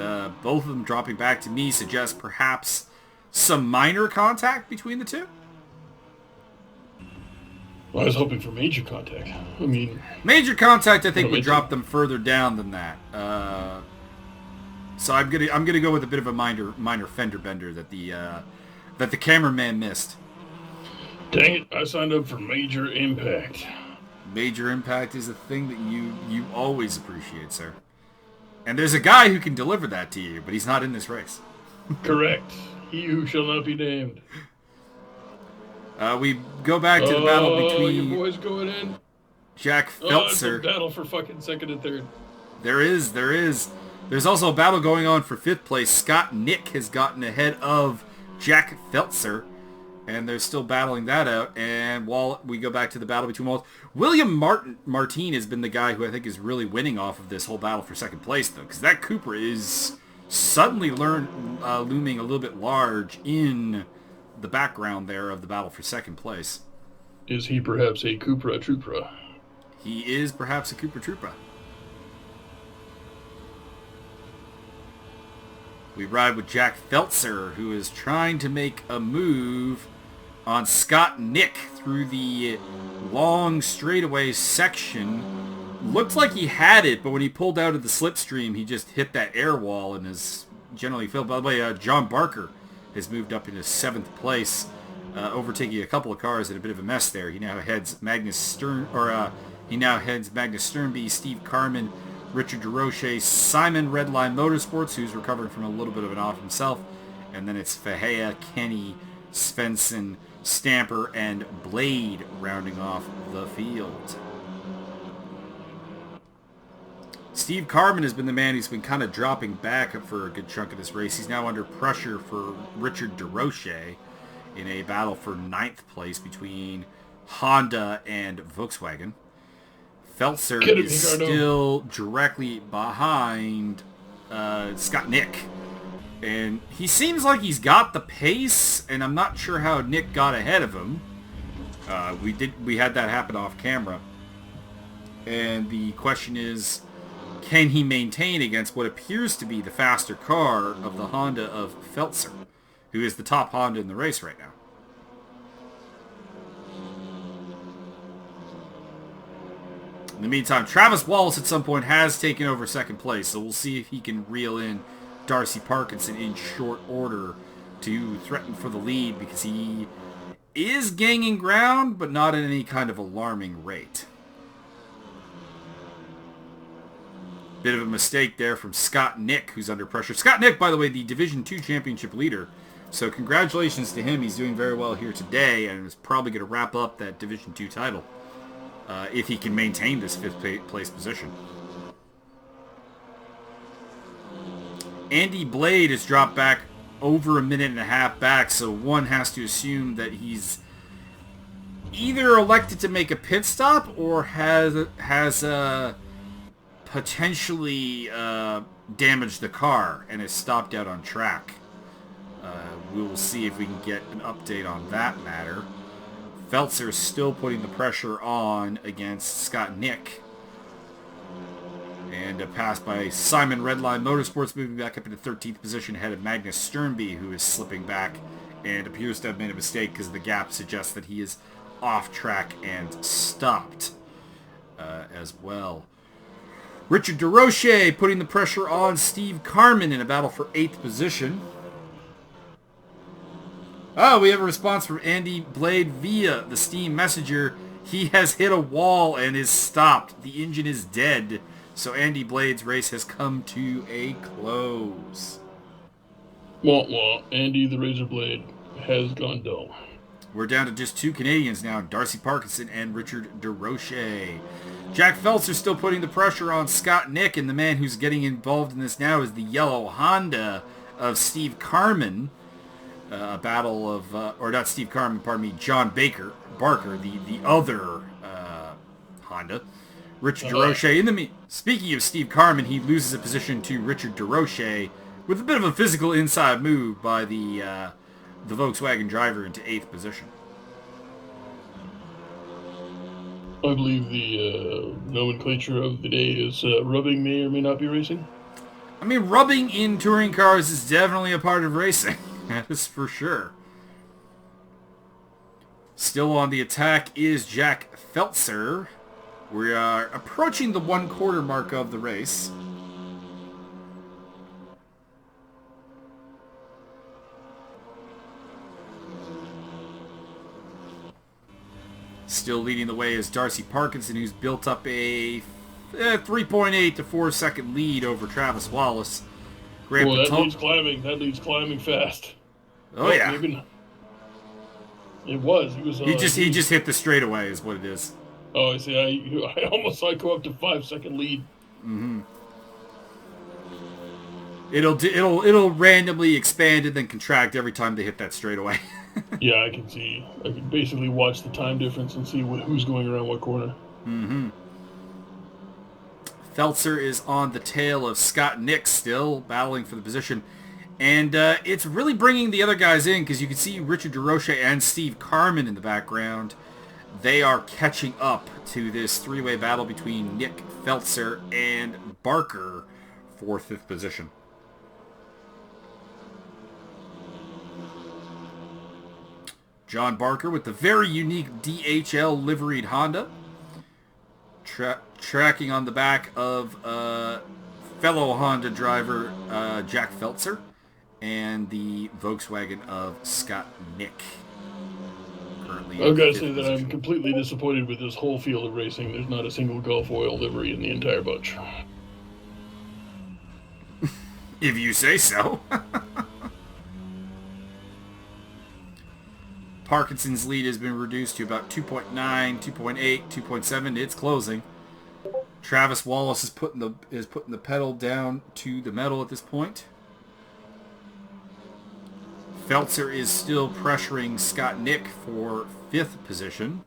both of them dropping back to me suggests perhaps some minor contact between the two? Well, I was hoping for major contact. I mean... Major contact, I think, would drop them further down than that. So I'm gonna go with a bit of a minor fender bender that the cameraman missed. Dang it! I signed up for major impact. Major impact is a thing that you always appreciate, sir. And there's a guy who can deliver that to you, but he's not in this race. Correct. He who shall not be named. We go back to the battle between your boys going in. Jack Feltzer. It's a battle for fucking second and third. There is. There's also a battle going on for 5th place. Scott Nick has gotten ahead of Jack Feltzer, and they're still battling that out. And while we go back to the battle between Walt, William Martin has been the guy who I think is really winning off of this whole battle for 2nd place, though, because that Cupra is suddenly looming a little bit large in the background there of the battle for 2nd place. Is he perhaps a Cupra Trupra? He is perhaps a Cupra Troopa. We ride with Jack Feltzer, who is trying to make a move on Scott Nick through the long straightaway section. Looked like he had it, but when he pulled out of the slipstream, he just hit that air wall and is generally failed. By the way, John Barker has moved up into 7th place, overtaking a couple of cars in a bit of a mess there. He now heads Magnus Sternby, Steve Carman, Richard DeRoche, Simon Redline Motorsports, who's recovering from a little bit of an off himself, and then it's Fahea, Kenny, Svensson, Stamper, and Blade rounding off the field. Steve Carman has been the man who's been kind of dropping back for a good chunk of this race. He's now under pressure for Richard DeRoche in a battle for 9th place between Honda and Volkswagen. Feltzer is still directly behind Scott Nick. And he seems like he's got the pace, and I'm not sure how Nick got ahead of him. We had that happen off camera. And the question is, can he maintain against what appears to be the faster car of the Honda of Feltzer, who is the top Honda in the race right now? In the meantime, Travis Wallace at some point has taken over 2nd place, so we'll see if he can reel in Darcy Parkinson in short order to threaten for the lead, because he is gaining ground, but not at any kind of alarming rate. Bit of a mistake there from Scott Nick, who's under pressure. Scott Nick, by the way, the Division 2 championship leader, so congratulations to him. He's doing very well here today, and is probably going to wrap up that Division 2 title. If he can maintain this 5th place position. Andy Blade has dropped back over a minute and a half back, so one has to assume that he's either elected to make a pit stop or has potentially damaged the car and is stopped out on track. We will see if we can get an update on that matter. Feltzer still putting the pressure on against Scott Nick. And a pass by Simon Redline Motorsports, moving back up into 13th position ahead of Magnus Sternby, who is slipping back and appears to have made a mistake because the gap suggests that he is off track and stopped as well. Richard DeRoche putting the pressure on Steve Carman in a battle for 8th position. Oh, we have a response from Andy Blade via the Steam Messenger. He has hit a wall and is stopped. The engine is dead. So Andy Blade's race has come to a close. Wah wah. Andy the Razor Blade has gone dull. We're down to just 2 Canadians now, Darcy Parkinson and Richard DeRoche. Jack Feltzer still putting the pressure on Scott Nick, and the man who's getting involved in this now is the yellow Honda of Steve Carman. A battle of, or not Steve Carman, pardon me, John Barker, the other Honda. Richard DeRoche in the speaking of Steve Carman, he loses a position to Richard DeRoche with a bit of a physical inside move by the Volkswagen driver into 8th position. I believe the nomenclature of the day is rubbing may or may not be racing. I mean, rubbing in touring cars is definitely a part of racing. That is for sure. Still on the attack is Jack Feltzer. We are approaching the 1/4 mark of the race. Still leading the way is Darcy Parkinson, who's built up a 3.8 to 4 second lead over Travis Wallace. Well, that lead's climbing. That lead's climbing fast. Oh, yeah. It was. He just hit the straightaway is what it is. Oh, I see. I almost saw it go up to 5 second lead. Mm-hmm. It'll randomly expand and then contract every time they hit that straightaway. Yeah, I can see. I can basically watch the time difference and see who's going around what corner. Mm-hmm. Feltzer is on the tail of Scott Nick still, battling for the position. And it's really bringing the other guys in because you can see Richard DeRoche and Steve Carman in the background. They are catching up to this three-way battle between Nick, Feltzer, and Barker for 5th position. John Barker with the very unique DHL liveried Honda. Tracking on the back of fellow Honda driver Jack Feltzer and the Volkswagen of Scott Nick. Currently, I've got to say that I'm completely disappointed with this whole field of racing. There's not a single Gulf Oil livery in the entire bunch. If you say so. Parkinson's lead has been reduced to about 2.9, 2.8, 2.7. It's closing. Travis Wallace is putting the pedal down to the metal at this point. Feltzer is still pressuring Scott Nick for 5th position.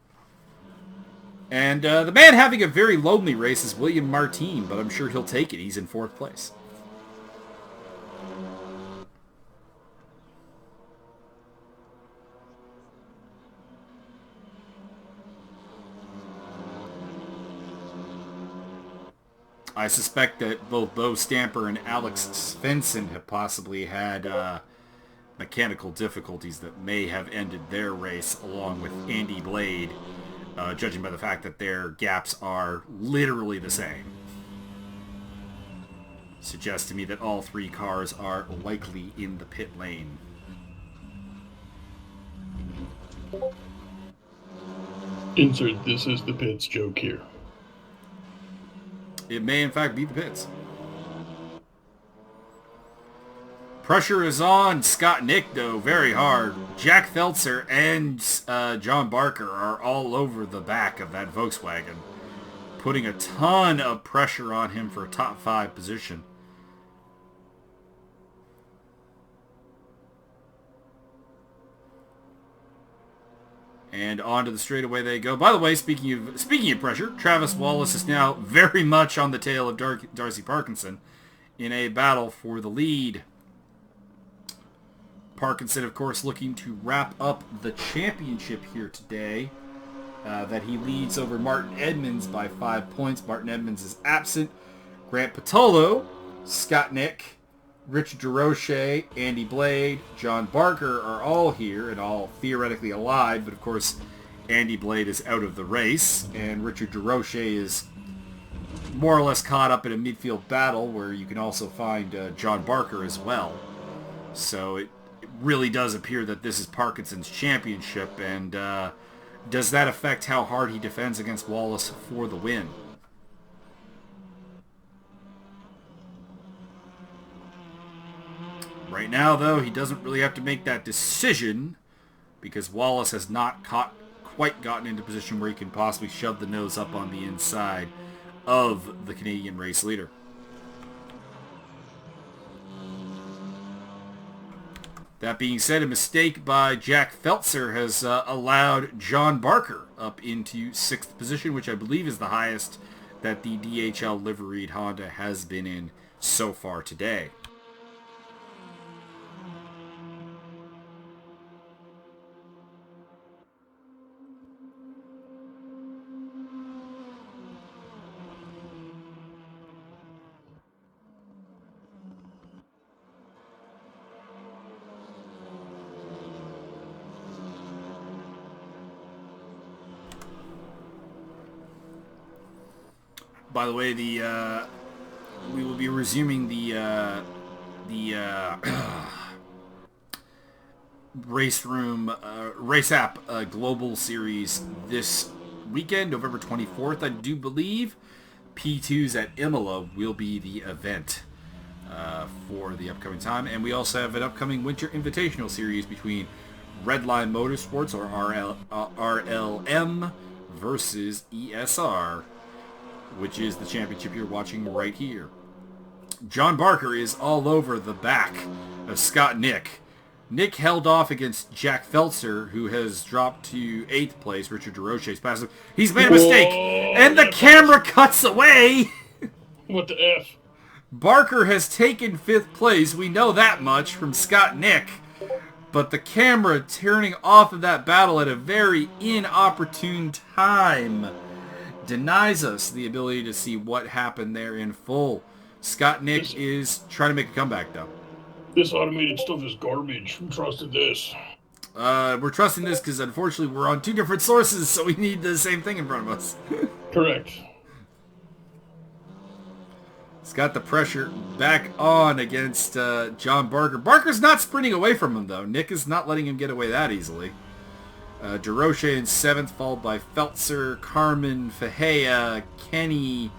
And the man having a very lonely race is William Martin, but I'm sure he'll take it. He's in 4th place. I suspect that both Bo Stamper and Alex Svensson have possibly had mechanical difficulties that may have ended their race, along with Andy Blade, judging by the fact that their gaps are literally the same. Suggests to me that all 3 cars are likely in the pit lane. Insert "this is the pits" joke here. It may, in fact, be the pits. Pressure is on Scott Nick, though, very hard. Jack Feltzer and John Barker are all over the back of that Volkswagen, putting a ton of pressure on him for a top 5 position. And onto the straightaway they go. By the way, speaking of pressure, Travis Wallace is now very much on the tail of Darcy Parkinson in a battle for the lead. Parkinson, of course, looking to wrap up the championship here today. That he leads over Martin Edmonds by 5 points. Martin Edmonds is absent. Grant Patolo, Scott Nick, Richard DeRoche, Andy Blade, John Barker are all here and all theoretically alive, but of course Andy Blade is out of the race, and Richard DeRoche is more or less caught up in a midfield battle where you can also find John Barker as well. So it really does appear that this is Parkinson's championship, and does that affect how hard he defends against Wallace for the win? Right now, though, he doesn't really have to make that decision because Wallace has not quite gotten into a position where he can possibly shove the nose up on the inside of the Canadian race leader. That being said, a mistake by Jack Feltzer has allowed John Barker up into 6th position, which I believe is the highest that the DHL liveried Honda has been in so far today. By the way, we will be resuming the Race App Global Series this weekend, November 24th, I do believe. P2s at Imola will be the event for the upcoming time, and we also have an upcoming Winter Invitational Series between Redline Motorsports, or RLM, versus ESR, which is the championship you're watching right here. John Barker is all over the back of Scott Nick. Nick held off against Jack Feltzer, who has dropped to 8th place. Richard DeRoche's passed him. He's made a mistake, and the camera cuts away. What the F? Barker has taken 5th place. We know that much from Scott Nick. But the camera turning off of that battle at a very inopportune time denies us the ability to see what happened there in full. Scott Nick is trying to make a comeback, though. This automated stuff is garbage. I'm trusting this. We're trusting this because, unfortunately, we're on 2 different sources, so we need the same thing in front of us. Correct. He's got the pressure back on against John Barker. Barker's not sprinting away from him, though. Nick is not letting him get away that easily. DeRoche in 7th, followed by Feltzer, Carmen, Fajea, Kenny,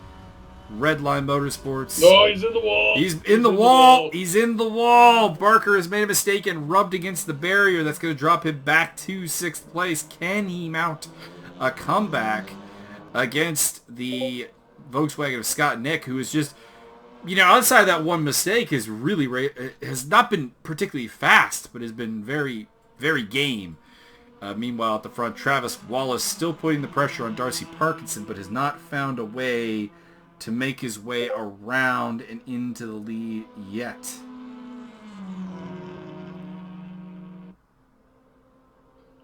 Redline Motorsports. No, he's in the wall. He's in the wall. He's in the wall. Barker has made a mistake and rubbed against the barrier. That's going to drop him back to 6th place. Can he mount a comeback against the Volkswagen of Scott Nick, who is just, outside that one mistake, has not been particularly fast, but has been very, very game. Meanwhile, at the front, Travis Wallace still putting the pressure on Darcy Parkinson, but has not found a way to make his way around and into the lead yet.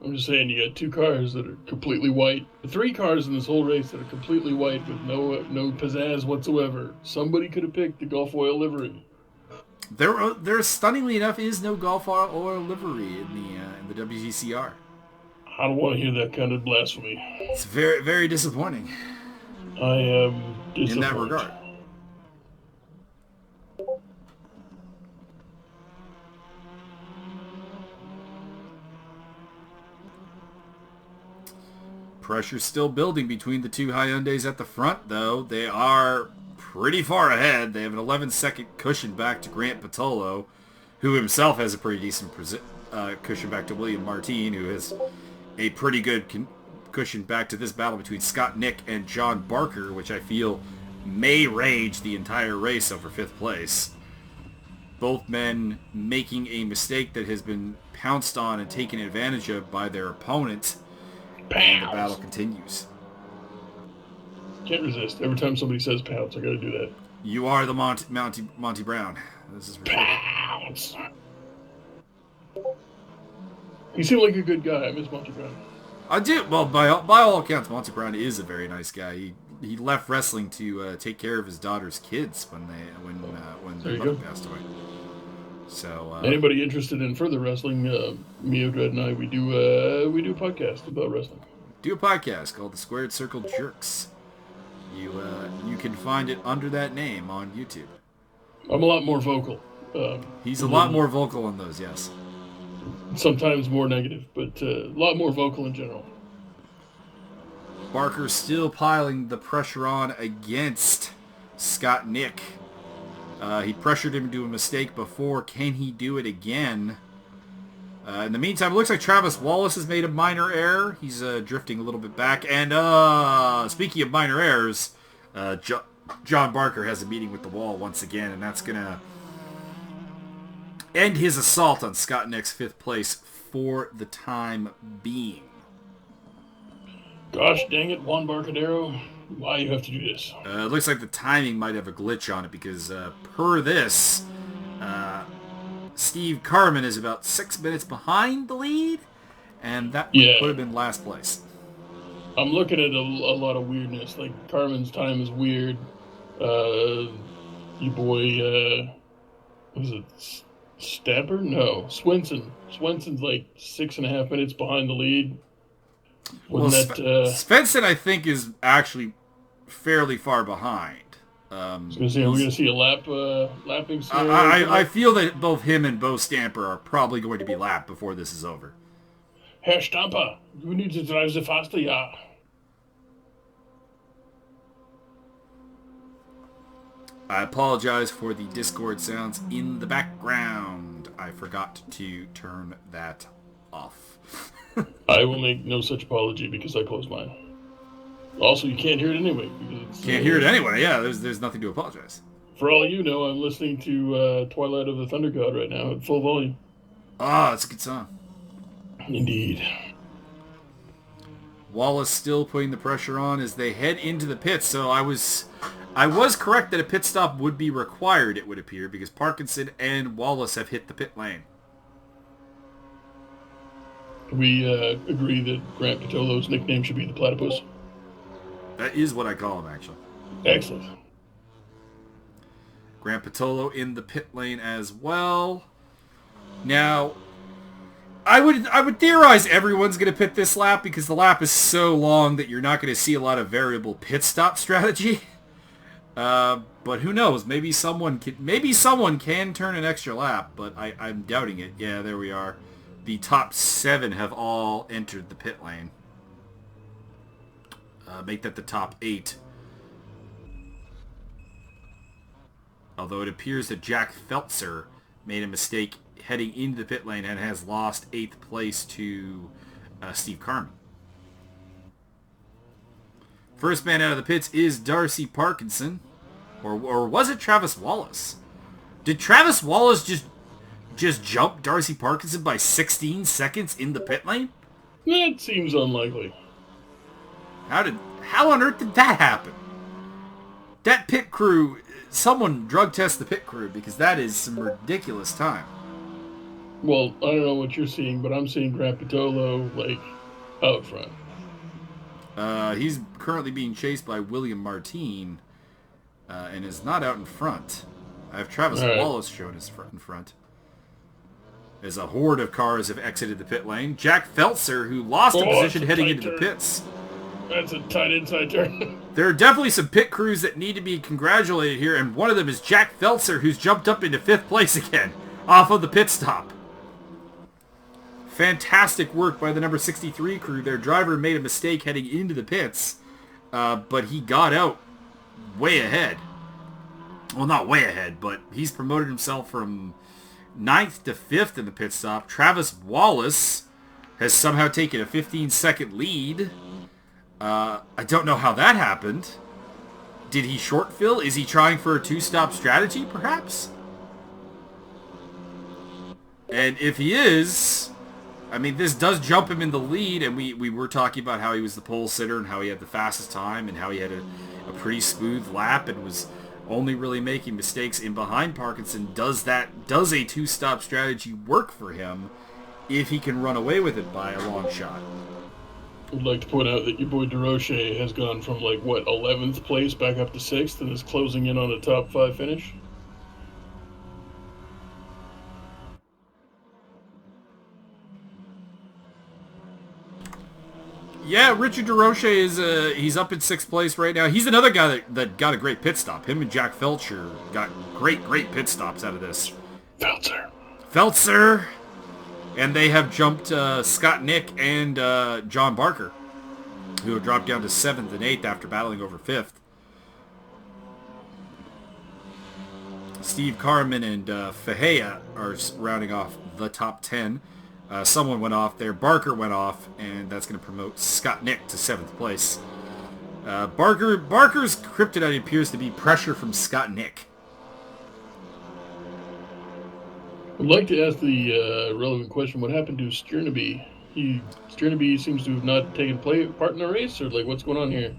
I'm just saying, you got 2 cars that are completely white. 3 cars in this whole race that are completely white with no pizzazz whatsoever. Somebody could have picked the Gulf Oil livery. There, stunningly enough, is no Gulf Oil livery in the WTCR. I don't want to hear that kind of blasphemy. It's very, very disappointing. I am disappointed. In that regard. Pressure still building between the 2 Hyundais at the front, though. They are pretty far ahead. They have an 11-second cushion back to Grant Patolo, who himself has a pretty decent cushion back to William Martin, who has a pretty good cushion back to this battle between Scott Nick and John Barker, which I feel may rage the entire race over 5th place. Both men making a mistake that has been pounced on and taken advantage of by their opponent. And the battle continues. Can't resist. Every time somebody says pounce, I gotta do that. You are the Monty Brown. This is ridiculous. Pounce. He seemed like a good guy. I miss Monty Brown. I do. Well, by all accounts, Monty Brown is a very nice guy. He left wrestling to take care of his daughter's kids when their mother passed away. So anybody interested in further wrestling, Mio Dread and I, we do a podcast about wrestling. Do a podcast called The Squared Circle Jerks. You can find it under that name on YouTube. I'm a lot more vocal. He's a lot more vocal on those, yes. Sometimes more negative, but a lot more vocal in general. Barker still piling the pressure on against Scott Nick. He pressured him into a mistake before. Can he do it again? In the meantime, it looks like Travis Wallace has made a minor error. He's drifting a little bit back. And speaking of minor errors, John Barker has a meeting with the wall once again, and that's going to end his assault on Scott Nick's 5th place for the time being. Gosh dang it, Juan Barcadero. Why you have to do this? It looks like the timing might have a glitch on it because per this, Steve Carman is about 6 minutes behind the lead, and that would put him in last place. I'm looking at a lot of weirdness. Like, Carman's time is weird. Your boy, was it Stabber? No, Swenson. Swenson's like 6.5 minutes behind the lead. Svensson, I think, is actually fairly far behind. I was going to say, are we going to see a lapping soon? I feel that both him and Bo Stamper are probably going to be lapped before this is over. Herr Stamper, you need to drive the faster, yeah. I apologize for the Discord sounds in the background. I forgot to turn that off. I will make no such apology because I closed mine. Also, you can't hear it anyway. Can't hear it anyway, yeah. There's nothing to apologize. For all you know, I'm listening to Twilight of the Thunder God right now at full volume. Ah, it's a good song. Indeed. Wallace still putting the pressure on as they head into the pits. So I was correct that a pit stop would be required, it would appear, because Parkinson and Wallace have hit the pit lane. We agree that Grant Patolo's nickname should be the Platypus. That is what I call him, actually. Excellent. Grant Patolo in the pit lane as well. Now, I would theorize everyone's going to pit this lap because the lap is so long that you're not going to see a lot of variable pit stop strategy. But who knows? Maybe someone can turn an extra lap, but I'm doubting it. Yeah, there we are. The top 7 have all entered the pit lane. Make that the top 8. Although it appears that Jack Feltzer made a mistake heading into the pit lane and has lost 8th place to Steve Carman. First man out of the pits is Darcy Parkinson. Or was it Travis Wallace? Did Travis Wallace just jump Darcy Parkinson by 16 seconds in the pit lane? That seems unlikely. How on earth did that happen? That pit crew, someone drug test the pit crew because that is some ridiculous time. Well, I don't know what you're seeing, but I'm seeing Grant Patolo, like, out front. He's currently being chased by William Martine and is not out in front. I have Travis Wallace showing his in front. As a horde of cars have exited the pit lane. Jack Feltzer, who lost a position heading into the pits. That's a tight inside turn. There are definitely some pit crews that need to be congratulated here, and one of them is Jack Feltzer, who's jumped up into 5th place again, off of the pit stop. Fantastic work by the number 63 crew. Their driver made a mistake heading into the pits, but he got out way ahead. Well, not way ahead, but he's promoted himself from 9th to 5th in the pit stop. Travis Wallace has somehow taken a 15-second lead. I don't know how that happened. Did he short fill? Is he trying for a 2-stop strategy, perhaps? And if he is, I mean, this does jump him in the lead, and we were talking about how he was the pole sitter and how he had the fastest time and how he had a pretty smooth lap and was only really making mistakes in behind Parkinson. Does a two-stop strategy work for him if he can run away with it by a long shot? I'd like to point out that your boy DeRoche has gone from, 11th place back up to 6th and is closing in on a top 5 finish. Yeah, Richard DeRoche is he's up in 6th place right now. He's another guy that got a great pit stop. Him and Jack Felcher got great pit stops out of this. Feltzer! And they have jumped Scott Nick and John Barker, who have dropped down to 7th and 8th after battling over 5th. Steve Carman and Fajea are rounding off the top 10. Someone went off there. Barker went off, and that's going to promote Scott Nick to 7th place. Barker's kryptonite appears to be pressure from Scott Nick. I'd like to ask the relevant question: what happened to Stjernaby? Stjernaby seems to have not taken part in the race, or what's going on here?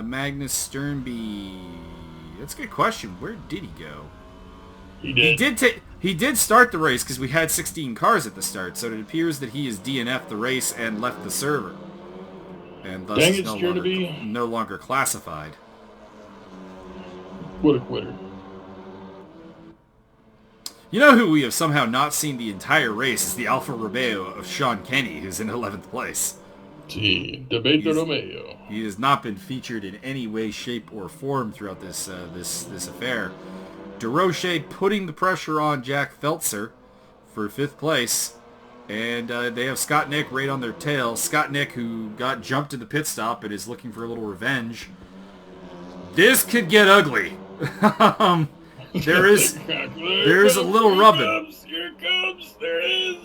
Magnus Stjernby. That's a good question. Where did he go? He did start the race because we had 16 cars at the start, so it appears that he has DNF'd the race and left the server, and thus is no longer classified. What a quitter. You know who we have somehow not seen the entire race is the Alfa Romeo of Sean Kenny, who's in 11th place. Sí, de Beto Romeo. He has not been featured in any way, shape, or form throughout this affair. DeRoche putting the pressure on Jack Feltzer for 5th place. And they have Scott Nick right on their tail. Scott Nick, who got jumped in the pit stop and is looking for a little revenge. This could get ugly. There's a little rubbing. Here it comes. There it is.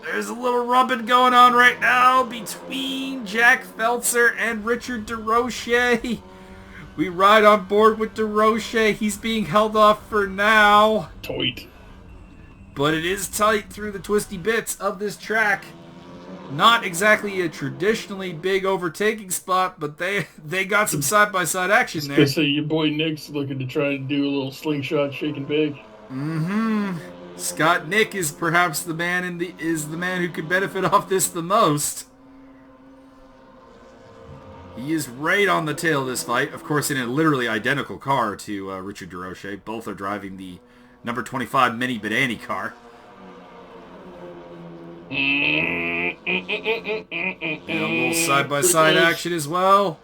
There's a little rubbing going on right now between Jack Feltzer and Richard DeRoche. We ride on board with DeRoche. He's being held off for now. Tight. But it is tight through the twisty bits of this track. Not exactly a traditionally big overtaking spot, but they got some side-by-side action there. So your boy Nick's looking to try to do a little slingshot shake and bake. Mm-hmm. Scott Nick is perhaps the man who could benefit off this the most. He is right on the tail of this fight, of course in a literally identical car to Richard DeRoche. Both are driving the number 25 Mini Badani car. And a little side-by-side action as well.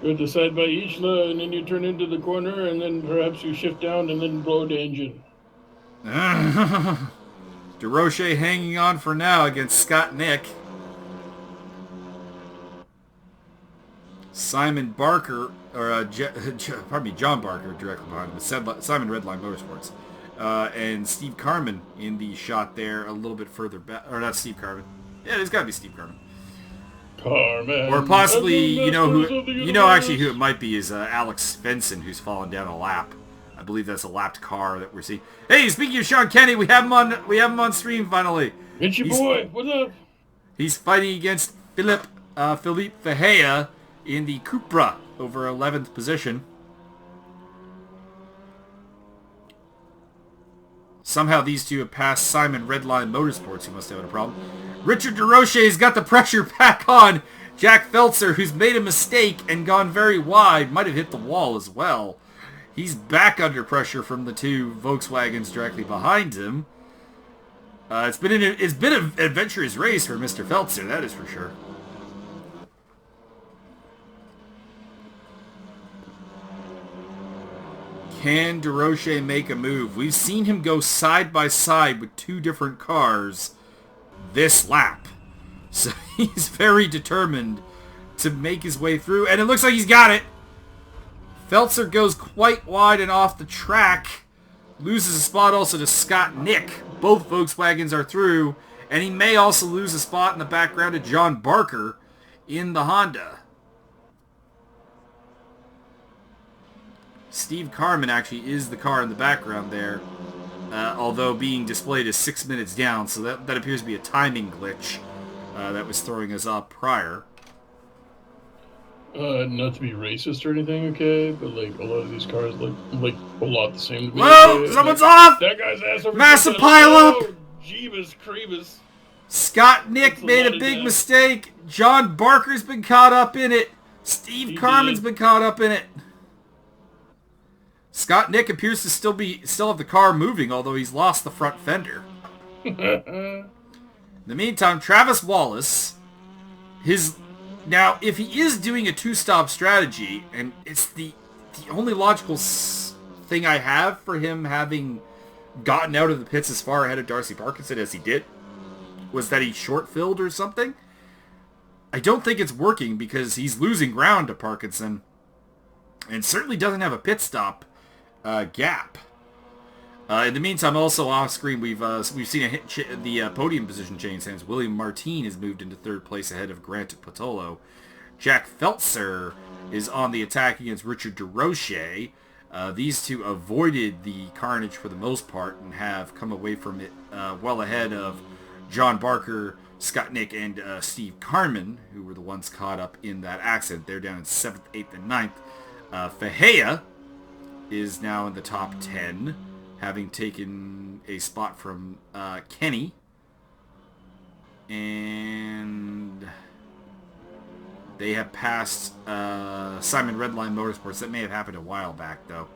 Go to side by Isla, and then you turn into the corner, and then perhaps you shift down and then blow the engine. DeRoche hanging on for now against Scott Nick. Simon Barker, or John Barker directly behind him, but Simon Redline Motorsports. And Steve Carman in the shot there a little bit further back. Or not Steve Carman. Yeah, there's got to be Steve Carman. Or possibly, who it might be is Alex Svensson, who's fallen down a lap. I believe that's a lapped car that we're seeing. Hey, speaking of Sean Kenny, we have him on stream finally. It's your boy. What's up? He's fighting against Philippe Fajea in the Cupra over 11th position. Somehow these two have passed Simon Redline Motorsports, who must have had a problem. Richard DeRoche's got the pressure back on Jack Feltzer, who's made a mistake and gone very wide. Might have hit the wall as well. He's back under pressure from the two Volkswagens directly behind him. It's been an adventurous race for Mr. Feltzer, that is for sure. Can DeRoche make a move? We've seen him go side by side with two different cars this lap. So he's very determined to make his way through, and it looks like he's got it. Feltzer goes quite wide and off the track. Loses a spot also to Scott Nick. Both Volkswagens are through, and he may also lose a spot in the background to John Barker in the Honda. Steve Carman actually is the car in the background there, although being displayed as 6 minutes down, so that appears to be a timing glitch that was throwing us off prior. Not to be racist or anything, okay, but like a lot of these cars look a lot the same to me. Whoa! Okay? Someone's off! That guy's ass over. Massive pile up! Jeebus Creebus. Scott Nick That's made a big mistake. John Barker's been caught up in it. Steve Carman's been caught up in it. Scott Nick appears to still have the car moving, although he's lost the front fender. In the meantime, Travis Wallace, now if he is doing a two-stop strategy, and it's the only logical thing I have for him having gotten out of the pits as far ahead of Darcy Parkinson as he did, was that he short-filled or something. I don't think it's working because he's losing ground to Parkinson, and certainly doesn't have a pit stop gap. In the meantime, also off screen, we've seen the podium position change hands. William Martin has moved into third place ahead of Grant Patolo. Jack Feltzer is on the attack against Richard DeRoche. These two avoided the carnage for the most part and have come away from it well ahead of John Barker, Scott Nick, and Steve Carman, who were the ones caught up in that accident. They're down in 7th, 8th, and 9th. Fahea is now in the top 10, having taken a spot from Kenny. And they have passed Simon Redline Motorsports. That may have happened a while back, though.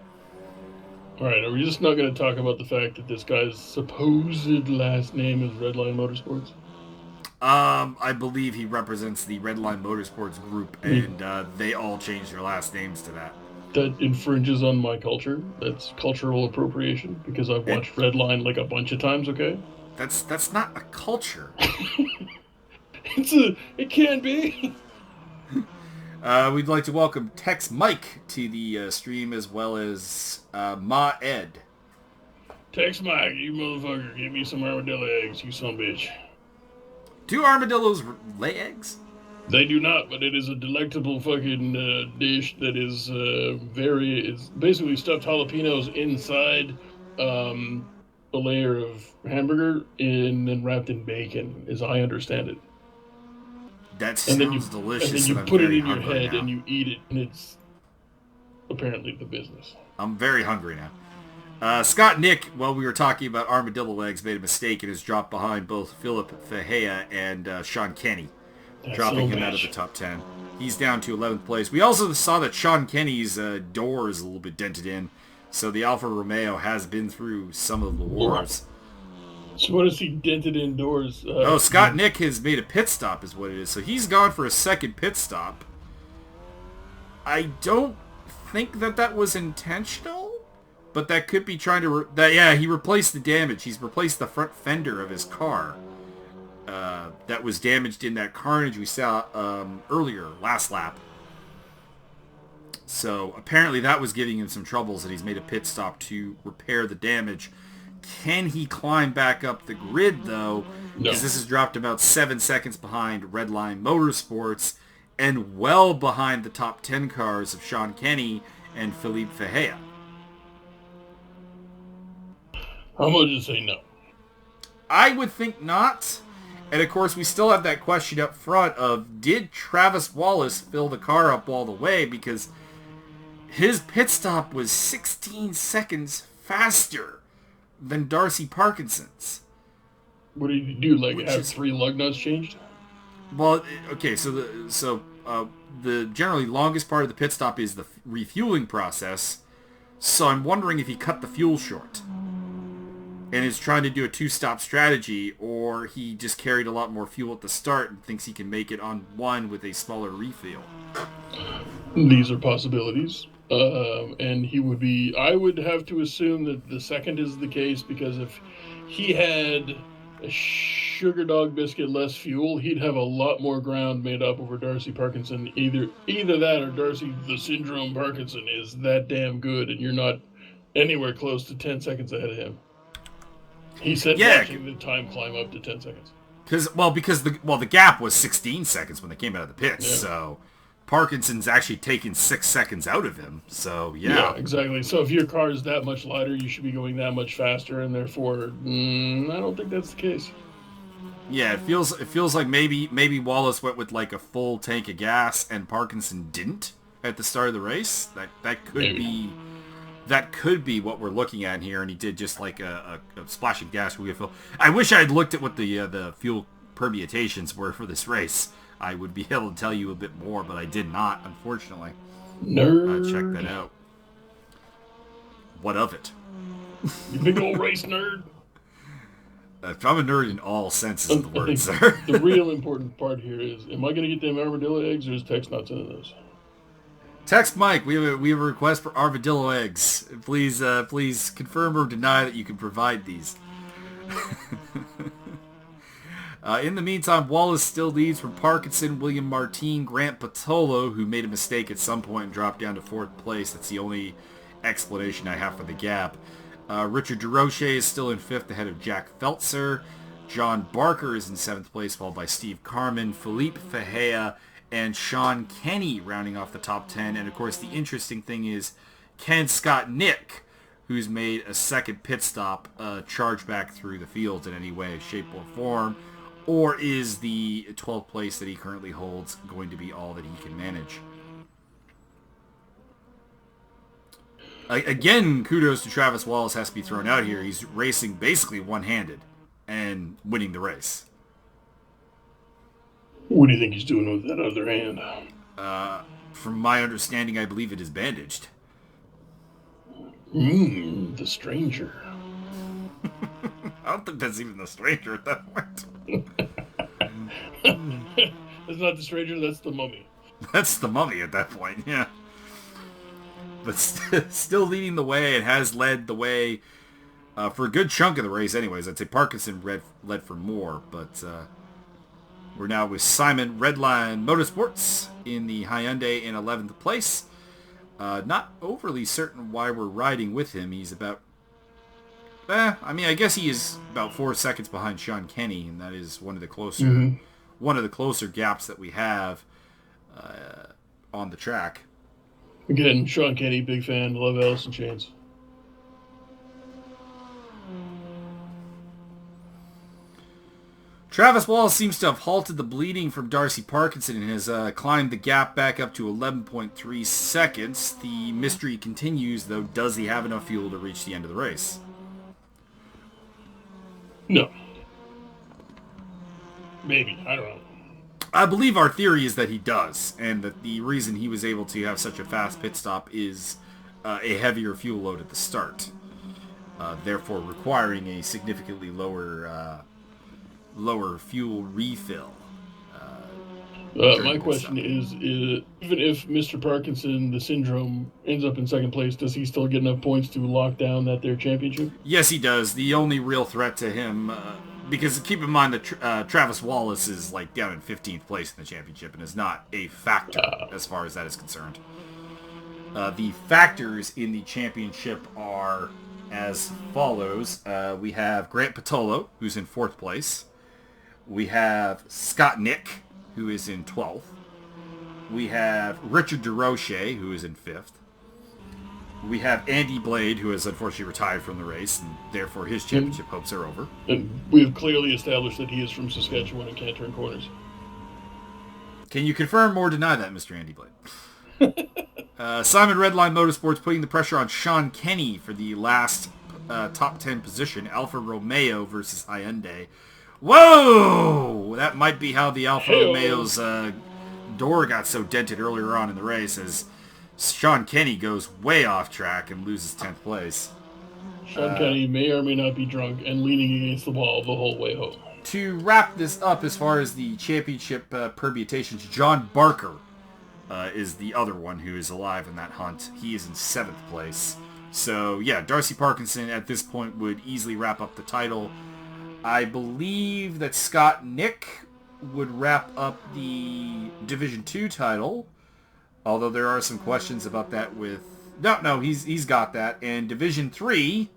All right, are we just not going to talk about the fact that this guy's supposed last name is Redline Motorsports? I believe he represents the Redline Motorsports group, and they all changed their last names to that. That infringes on my culture. That's cultural appropriation, because I've watched Redline like a bunch of times, okay? That's not a culture. It can be. We'd like to welcome Tex Mike to the stream, as well as Ma Ed. Tex Mike, you motherfucker, give me some armadillo eggs, you son of a bitch. Do armadillos lay eggs? They do not, but it is a delectable fucking dish that is it's basically stuffed jalapenos inside a layer of hamburger and then wrapped in bacon, as I understand it. That sounds delicious. And then you put it in your head and you eat it, and it's apparently the business. I'm very hungry now. Scott Nick, while we were talking about armadillo legs, made a mistake and has dropped behind both Philip Fahea and Sean Kenny, dropping him out of the top 10. He's down to 11th place. We also saw that Sean Kenny's door is a little bit dented in, so the Alfa Romeo has been through some of the wars. So what is he dented indoors? Scott Nick has made a pit stop is what it is. So he's gone for a second pit stop. I don't think that was intentional, but that could be trying to... he replaced the damage. He's replaced the front fender of his car that was damaged in that carnage we saw earlier, last lap. So apparently that was giving him some troubles, that he's made a pit stop to repair the damage. Can he climb back up the grid, though? No. Because this has dropped about 7 seconds behind Redline Motorsports and well behind the top 10 cars of Sean Kenny and Philippe Fahea. I'm going to just say no. I would think not. And of course, we still have that question up front of, did Travis Wallace fill the car up all the way? Because his pit stop was 16 seconds faster than Darcy Parkinson's. What did he do? Like, have 3 lug nuts changed? Well, okay, so the generally longest part of the pit stop is the refueling process. So I'm wondering if he cut the fuel short and is trying to do a 2-stop strategy, or he just carried a lot more fuel at the start and thinks he can make it on one with a smaller refuel. These are possibilities. And he would be... I would have to assume that the second is the case, because if he had a sugar dog biscuit less fuel, he'd have a lot more ground made up over Darcy Parkinson. Either that or Darcy the Syndrome Parkinson is that damn good, and you're not anywhere close to 10 seconds ahead of him. He said watching the time climb up to 10 seconds. Because the gap was 16 seconds when they came out of the pits, yeah. So Parkinson's actually taken 6 seconds out of him. So yeah, exactly. So if your car is that much lighter, you should be going that much faster, and therefore, I don't think that's the case. Yeah, it feels like maybe Wallace went with like a full tank of gas and Parkinson didn't at the start of the race. That could be what we're looking at here, and he did just like a splash of gas refill. I wish I had looked at what the fuel permutations were for this race. I would be able to tell you a bit more, but I did not, unfortunately. Nerd. Check that out. What of it? You big old race nerd. I'm a nerd in all senses of the word, sir. The real important part here is, am I going to get them armadillo eggs, or is Tex not sending those? Text Mike, we have a request for armadillo eggs. Please confirm or deny that you can provide these. In the meantime, Wallace still leads from Parkinson, William Martin, Grant Patolo, who made a mistake at some point and dropped down to 4th place. That's the only explanation I have for the gap. Richard DeRoche is still in 5th ahead of Jack Feltzer. John Barker is in 7th place, followed by Steve Carman, Philippe Fahea, and Sean Kenny rounding off the top 10. And of course, the interesting thing is Ken Scott Nick, who's made a second pit stop, charge back through the field in any way, shape, or form. Or is the 12th place that he currently holds going to be all that he can manage? Again, kudos to Travis Wallace has to be thrown out here. He's racing basically one-handed and winning the race. What do you think he's doing with that other hand? From my understanding, I believe it is bandaged. The stranger. I don't think that's even the stranger at that point. That's not the stranger, that's the mummy. That's the mummy at that point, yeah. But still leading the way, and has led the way for a good chunk of the race anyways. I'd say Parkinson led for more, but we're now with Simon Redline Motorsports in the Hyundai in 11th place. Not overly certain why we're riding with him. He's about... I guess he is about 4 seconds behind Sean Kenny, and that is one of the closer gaps that we have on the track. Again, Sean Kenny, big fan. Love Alice in Chains. Travis Wallace seems to have halted the bleeding from Darcy Parkinson and has climbed the gap back up to 11.3 seconds. The mystery continues, though. Does he have enough fuel to reach the end of the race? No. Maybe. I don't know. I believe our theory is that he does, and that the reason he was able to have such a fast pit stop is a heavier fuel load at the start, therefore requiring a significantly lower fuel refill. My question is, even if Mr. Parkinson, the syndrome, ends up in 2nd place, does he still get enough points to lock down their championship? Yes, he does. The only real threat to him... because keep in mind that Travis Wallace is like down in 15th place in the championship and is not a factor as far as that is concerned. The factors in the championship are as follows. We have Grant Patolo, who's in 4th place. We have Scott Nick, who is in 12th. We have Richard DeRoche, who is in 5th. We have Andy Blade, who has unfortunately retired from the race, and therefore his championship hopes are over. And we have clearly established that he is from Saskatchewan and can't turn corners. Can you confirm or deny that, Mr. Andy Blade? Simon Redline Motorsports putting the pressure on Sean Kenny for the last top 10 position. Alfa Romeo versus Hyundai. Whoa! That might be how the Alfa Romeo's door got so dented earlier on in the race, as Sean Kenny goes way off track and loses 10th place. Sean Kenny may or may not be drunk and leaning against the wall the whole way home. To wrap this up, as far as the championship permutations, John Barker is the other one who is alive in that hunt. He is in 7th place. So, yeah, Darcy Parkinson at this point would easily wrap up the title. I believe that Scott Nick would wrap up the Division 2 title. Although there are some questions about that with... No, he's got that. And Division 3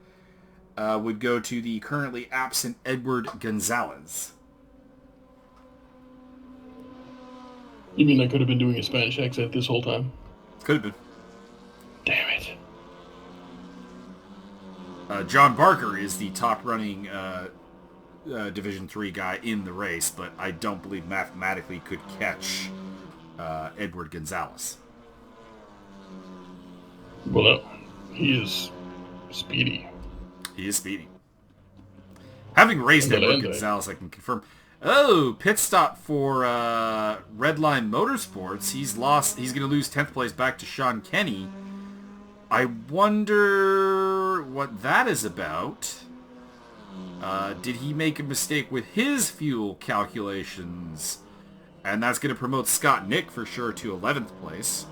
would go to the currently absent Edward Gonzalez. You mean I could have been doing a Spanish accent this whole time? Could have been. Damn it. John Barker is the top running Division 3 guy in the race, but I don't believe mathematically could catch Edward Gonzalez. Well, no, he is speedy. He is speedy. Having raced Edward Gonzalez, I can confirm. Oh, pit stop for Redline Motorsports. He's going to lose 10th place back to Sean Kenny. I wonder what that is about. Did he make a mistake with his fuel calculations? And that's going to promote Scott Nick for sure to 11th place.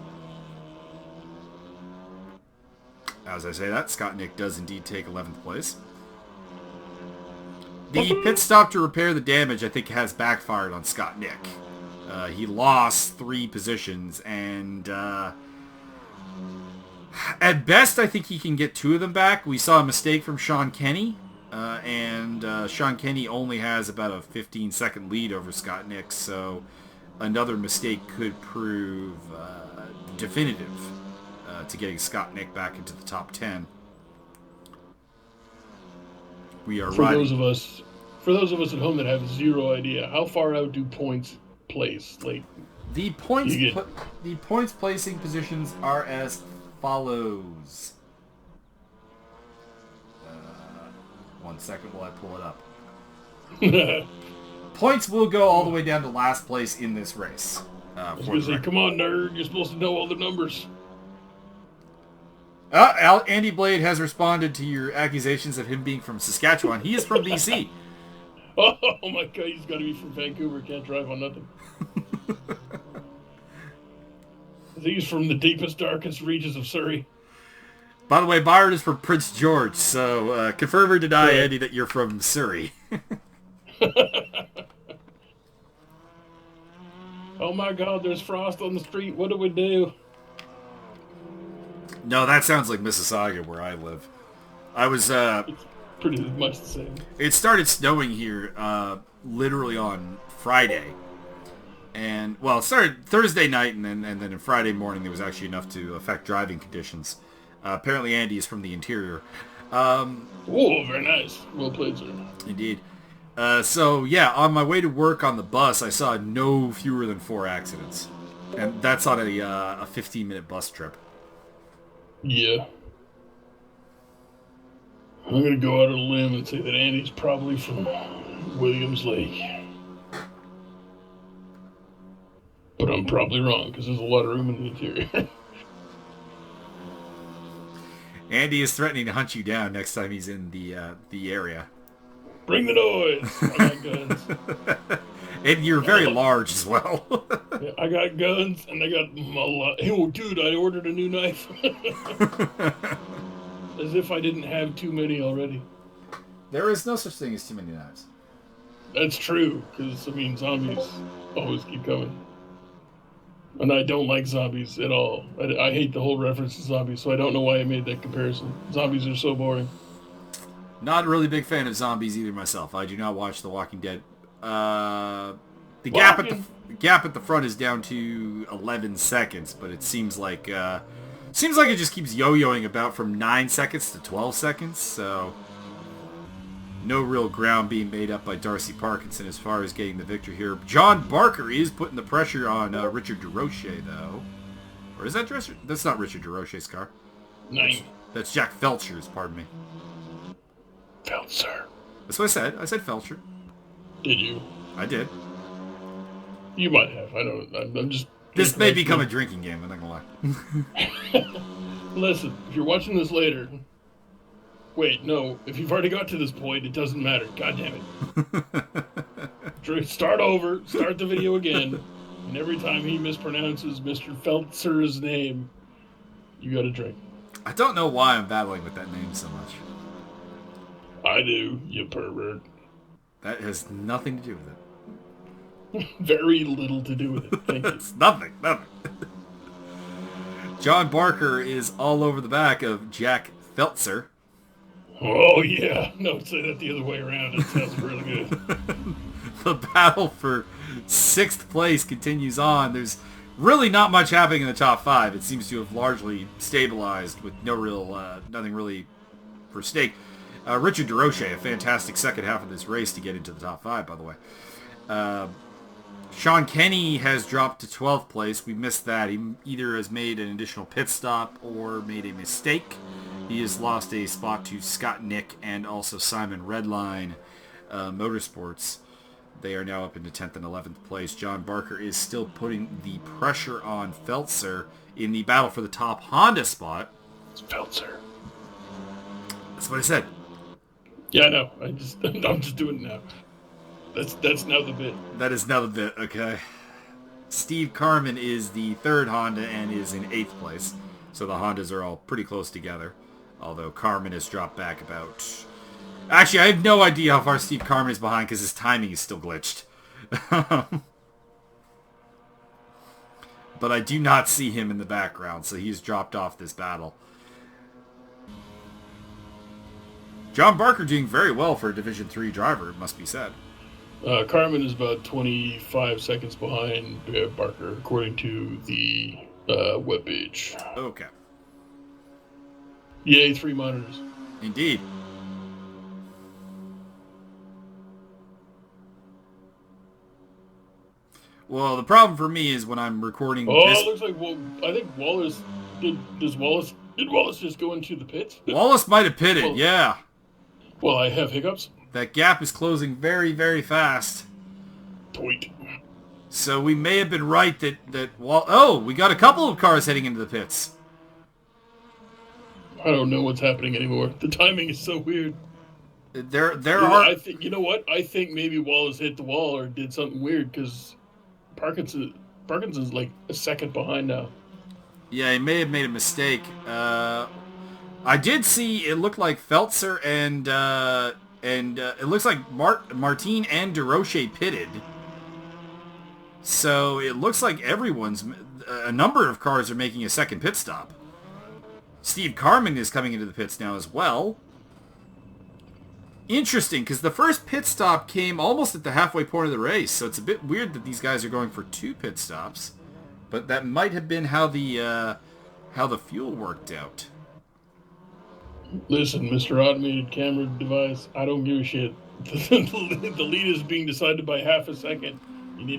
As I say that, Scott Nick does indeed take 11th place. The pit stop to repair the damage, I think, has backfired on Scott Nick. He lost 3 positions, and at best, I think he can get 2 of them back. We saw a mistake from Sean Kenny, and Sean Kenny only has about a 15-second lead over Scott Nick, so another mistake could prove definitive to getting Scott Nick back into the top 10. We are for those of us at home that have zero idea, how far out do points place? Like the points placing positions are as follows. 1 second while I pull it up. Points will go all the way down to last place in this race. I was going to say, come on, nerd, you're supposed to know all the numbers. Andy Blade has responded to your accusations of him being from Saskatchewan. He is from BC. Oh my God, he's got to be from Vancouver. Can't drive on nothing. I think he's from the deepest, darkest regions of Surrey. By the way, Byron is from Prince George, so confirm or deny, Andy, that you're from Surrey. Oh my God, there's frost on the street. What do we do? No, that sounds like Mississauga, where I live. It's pretty much the same. It started snowing here literally on Friday. And, well, it started Thursday night, and then on Friday morning there was actually enough to affect driving conditions. Apparently Andy is from the interior. Oh, very nice. Well played, sir. Indeed. So, yeah, on my way to work on the bus, I saw no fewer than 4 accidents. And that's on a 15-minute bus trip. Yeah. I'm going to go out on a limb and say that Andy's probably from Williams Lake. But I'm probably wrong, because there's a lot of room in the interior. Andy is threatening to hunt you down next time he's in the area. Bring the noise! I got guns. And you're very large as well. Yeah, I got guns, and I got a lot. Oh, dude, I ordered a new knife. As if I didn't have too many already. There is no such thing as too many knives. That's true, because, I mean, zombies always keep coming. And I don't like zombies at all. I hate the whole reference to zombies, so I don't know why I made that comparison. Zombies are so boring. Not a really big fan of zombies either myself. I do not watch The Walking Dead. The gap at the front is down to 11 seconds, but it seems like it just keeps yo-yoing about from 9 seconds to 12 seconds. So no real ground being made up by Darcy Parkinson as far as getting the victory here. John Barker is putting the pressure on Richard DeRoche, though. Or is that that's not Richard DeRoche's car? No. That's Jack Felcher's. Pardon me. Felcher. That's what I said. I said Felcher. Did you? I did. You might have. I don't. I'm just. This may become a drinking game. I'm not gonna lie. Listen, if you're watching this later. Wait, no. If you've already got to this point, it doesn't matter. God damn it. Start over. Start the video again. And every time he mispronounces Mr. Feltzer's name, you got to drink. I don't know why I'm battling with that name so much. I do, you pervert. That has nothing to do with it. Very little to do with it. Thank you. It's nothing. John Barker is all over the back of Jack Feltzer. Oh, yeah. No, say that the other way around. It sounds really good. The battle for 6th place continues on. There's really not much happening in the top 5. It seems to have largely stabilized with nothing really for stake. Richard DeRoche, a fantastic second half of this race to get into the top 5, by the way. Sean Kenny has dropped to 12th place. We missed that. He either has made an additional pit stop or made a mistake. He has lost a spot to Scott Nick and also Simon Redline Motorsports. They are now up into 10th and 11th place. John Barker is still putting the pressure on Feltzer in the battle for the top Honda spot. It's Feltzer. That's what I said. Yeah, I know. I'm just doing it now. That's now the bit. That is now the bit, okay. Steve Carman is the third Honda and is in 8th place. So the Hondas are all pretty close together. Although Carman has dropped back about... Actually, I have no idea how far Steve Carman is behind because his timing is still glitched. But I do not see him in the background, so he's dropped off this battle. John Barker doing very well for a Division 3 driver, it must be said. Carmen is about 25 seconds behind Barker, according to the webpage. Okay. Yay, 3 monitors. Indeed. Well, the problem for me is when I'm recording Oh, this... it looks like, well, I think Wallace... Did Wallace just go into the pits? Wallace might have pitted, well, yeah. Well, I have hiccups. That gap is closing very, very fast. Tweet. So we may have been right that oh, we got a couple of cars heading into the pits. I don't know what's happening anymore. The timing is so weird. There are... I think, you know what? I think maybe Wallace hit the wall or did something weird because Parkinson's like a second behind now. Yeah, he may have made a mistake. I did see it looked like Feltzer and it looks like Martin and DeRoche pitted. So it looks like a number of cars are making a second pit stop. Steve Carman is coming into the pits now as well. Interesting, because the first pit stop came almost at the halfway point of the race, so it's a bit weird that these guys are going for 2 pit stops. But that might have been how the fuel worked out. Listen, Mr. Automated Camera Device, I don't give a shit. The lead is being decided by half a second.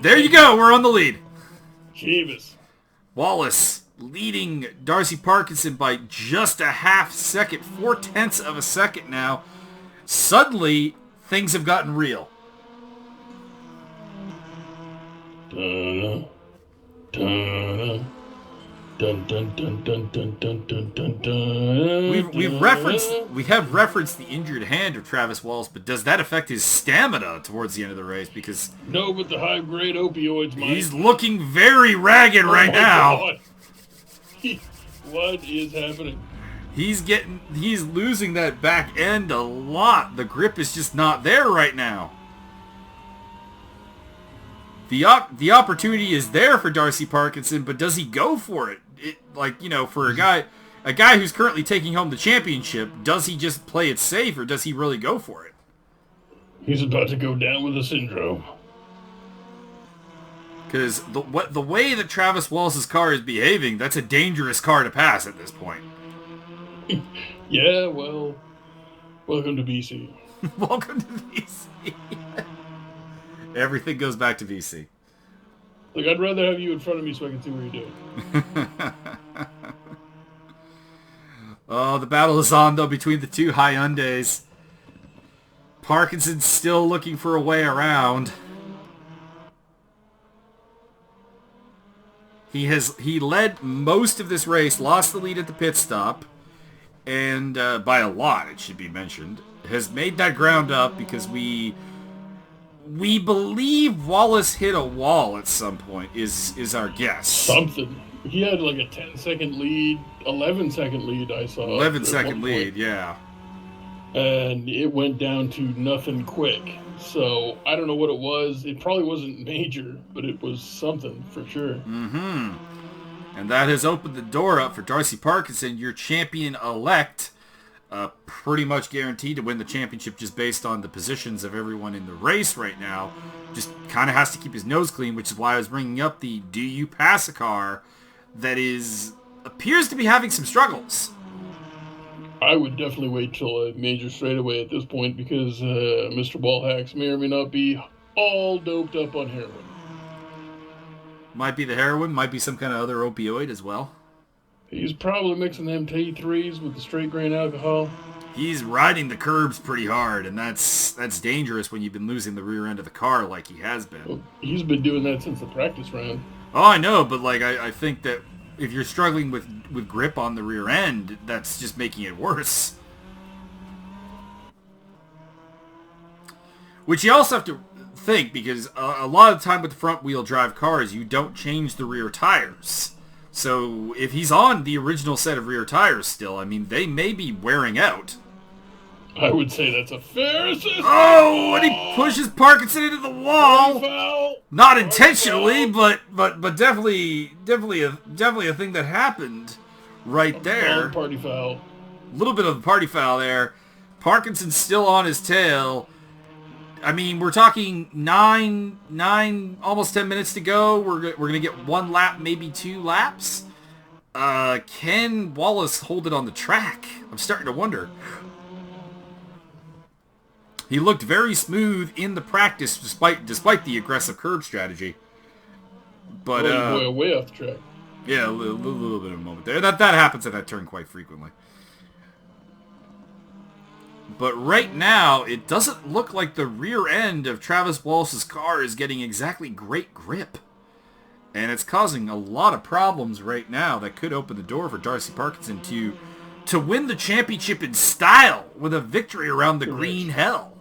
There you go, we're on the lead. Jeebus. Wallace leading Darcy Parkinson by just a half second, 0.4 of a second now. Suddenly, things have gotten real. Dun, dun, dun, dun, dun, dun, dun, dun, dun, dun, dun. We have referenced the injured hand of Travis Walls, but does that affect his stamina towards the end of the race? Because no, but the high grade opioids, Mike. He's looking very ragged right now. God. What is happening? He's losing that back end a lot. The grip is just not there right now. The opportunity is there for Darcy Parkinson, but does he go for it? For a guy who's currently taking home the championship, does he just play it safe or does he really go for it? He's about to go down with a syndrome. Because the way that Travis Walsh's car is behaving, that's a dangerous car to pass at this point. Yeah, well, welcome to BC. Welcome to BC. Everything goes back to BC. Look, I'd rather have you in front of me so I can see what you're doing. Oh, the battle is on, though, between the two Hyundais. Parkinson's still looking for a way around. He led most of this race, lost the lead at the pit stop, and by a lot, it should be mentioned, has made that ground up because we believe Wallace hit a wall at some point, is our guess. Something. He had like a 10-second lead, 11-second lead, I saw. 11-second lead, yeah. And it went down to nothing quick. So, I don't know what it was. It probably wasn't major, but it was something for sure. Mm-hmm. And that has opened the door up for Darcy Parkinson, your champion-elect, pretty much guaranteed to win the championship just based on the positions of everyone in the race right now. Just kind of has to keep his nose clean, which is why I was bringing up the do you pass a car that appears to be having some struggles. I would definitely wait till a major straightaway at this point because Mr. Ballhacks may or may not be all doped up on heroin. Might be the heroin, might be some kind of other opioid as well. He's probably mixing them T3s with the straight grain alcohol. He's riding the curbs pretty hard, and that's dangerous when you've been losing the rear end of the car like he has been. Well, he's been doing that since the practice round. Oh, I know, but like I think that if you're struggling with grip on the rear end, that's just making it worse. Which you also have to think, because a lot of the time with the front wheel drive cars, you don't change the rear tires. So if he's on the original set of rear tires still, I mean, they may be wearing out. I would say that's a fair assessment. Oh, and he pushes Parkinson into the wall. Foul. Not intentionally, but definitely a thing that happened right there. Party foul. A little bit of a party foul there. Parkinson's still on his tail. I mean, we're talking nine, almost 10 minutes to go. We're gonna get one lap, maybe 2 laps. Can Wallace hold it on the track? I'm starting to wonder. He looked very smooth in the practice, despite the aggressive curb strategy. But way off the track. Yeah, a little bit of a moment there. That happens at that turn quite frequently. But right now, it doesn't look like the rear end of Travis Wallace's car is getting exactly great grip. And it's causing a lot of problems right now that could open the door for Darcy Parkinson to win the championship in style with a victory around the green hell.